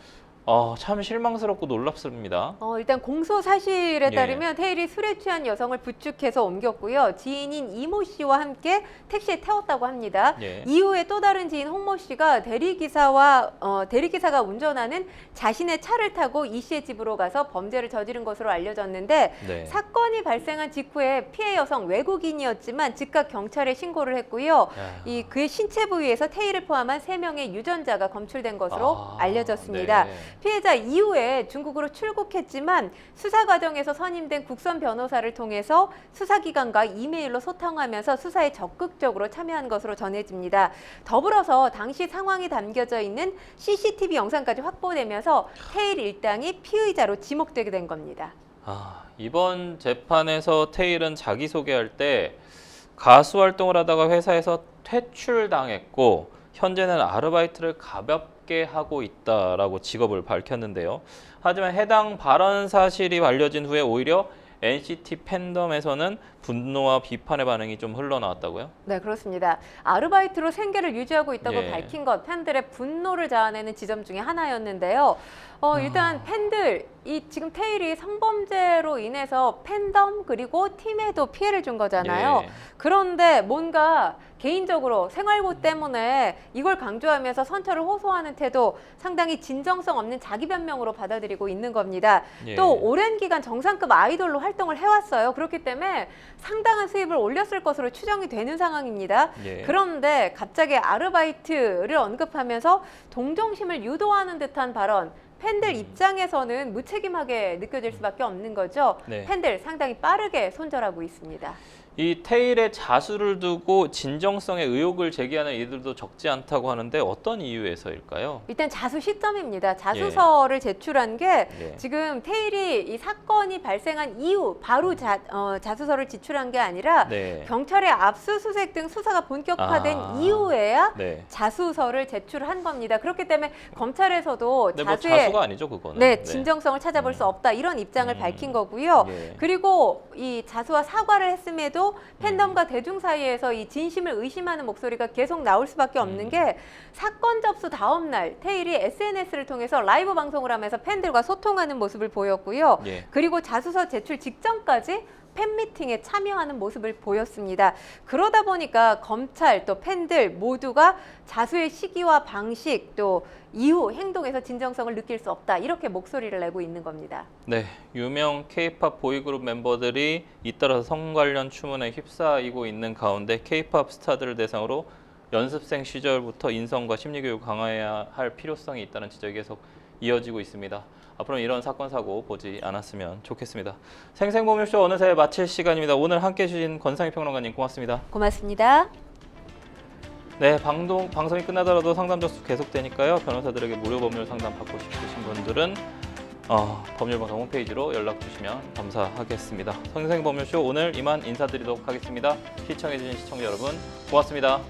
A: 참 실망스럽고 놀랍습니다.
B: 일단 공소 사실에
A: 예.
B: 따르면 태일이 술에 취한 여성을 부축해서 옮겼고요. 지인인 이모 씨와 함께 택시에 태웠다고 합니다.
A: 예.
B: 이후에 또 다른 지인 홍모 씨가 대리기사가 운전하는 자신의 차를 타고 이 씨의 집으로 가서 범죄를 저지른 것으로 알려졌는데
A: 네.
B: 사건이 발생한 직후에 피해 여성 외국인이었지만 즉각 경찰에 신고를 했고요. 그의 신체 부위에서 태일을 포함한 3명의 유전자가 검출된 것으로 알려졌습니다.
A: 네.
B: 피해자 이후에 중국으로 출국했지만 수사 과정에서 선임된 국선 변호사를 통해서 수사기관과 이메일로 소통하면서 수사에 적극적으로 참여한 것으로 전해집니다. 더불어서 당시 상황이 담겨져 있는 CCTV 영상까지 확보되면서 태일 일당이 피의자로 지목되게 된 겁니다.
A: 이번 재판에서 태일은 자기소개할 때 가수 활동을 하다가 회사에서 퇴출당했고 현재는 아르바이트를 가볍게 하고 있다라고 직업을 밝혔는데요. 하지만 해당 발언 사실이 알려진 후에 오히려 NCT 팬덤에서는 분노와 비판의 반응이 좀 흘러나왔다고요?
B: 네, 그렇습니다. 아르바이트로 생계를 유지하고 있다고
A: 예.
B: 밝힌 것, 팬들의 분노를 자아내는 지점 중에 하나였는데요. 일단 팬들, 지금 태일이 성범죄로 인해서 팬덤 그리고 팀에도 피해를 준 거잖아요.
A: 예.
B: 그런데 뭔가 개인적으로 생활고 때문에 이걸 강조하면서 선처를 호소하는 태도 상당히 진정성 없는 자기 변명으로 받아들이고 있는 겁니다.
A: 예.
B: 또 오랜 기간 정상급 아이돌로 활동을 해왔어요. 그렇기 때문에 상당한 수입을 올렸을 것으로 추정이 되는 상황입니다.
A: 예.
B: 그런데 갑자기 아르바이트를 언급하면서 동정심을 유도하는 듯한 발언, 팬들 입장에서는 무책임하게 느껴질 수밖에 없는 거죠.
A: 네.
B: 팬들 상당히 빠르게 손절하고 있습니다.
A: 이 태일의 자수를 두고 진정성의 의혹을 제기하는 이들도 적지 않다고 하는데 어떤 이유에서일까요?
B: 일단 자수 시점입니다. 자수서를 제출한 게
A: 예.
B: 지금 태일이 이 사건이 발생한 이후 바로 자수서를 제출한 게 아니라
A: 네.
B: 경찰의 압수수색 등 수사가 본격화된 이후에야
A: 네.
B: 자수서를 제출한 겁니다. 그렇기 때문에 검찰에서도
A: 근데 뭐
B: 자수의
A: 자수가 아니죠, 그거는.
B: 네, 진정성을 찾아볼 수 없다 이런 입장을 밝힌 거고요.
A: 예.
B: 그리고 이 자수와 사과를 했음에도 팬덤과 대중 사이에서 이 진심을 의심하는 목소리가 계속 나올 수밖에 없는 게 사건 접수 다음 날 태일이 SNS를 통해서 라이브 방송을 하면서 팬들과 소통하는 모습을 보였고요.
A: 예.
B: 그리고 자수서 제출 직전까지 팬미팅에 참여하는 모습을 보였습니다. 그러다 보니까 검찰 또 팬들 모두가 자수의 시기와 방식 또 이후 행동에서 진정성을 느낄 수 없다 이렇게 목소리를 내고 있는 겁니다.
A: 네, 유명 K-팝 보이그룹 멤버들이 잇따라서 성 관련 추문에 휩싸이고 있는 가운데 K-팝 스타들을 대상으로 연습생 시절부터 인성과 심리교육 강화해야 할 필요성이 있다는 지적이 계속 이어지고 있습니다. 앞으로 이런 사건 사고 보지 않았으면 좋겠습니다. 생생보물쇼 어느새 마칠 시간입니다. 오늘 함께해 주신 권상희 평론가님 고맙습니다.
B: 고맙습니다.
A: 네, 방송이 끝나더라도 상담 접수 계속되니까요. 변호사들에게 무료 법률 상담 받고 싶으신 분들은 법률방송 홈페이지로 연락 주시면 감사하겠습니다. 생생법률쇼 오늘 이만 인사드리도록 하겠습니다. 시청해 주신 시청자 여러분 고맙습니다.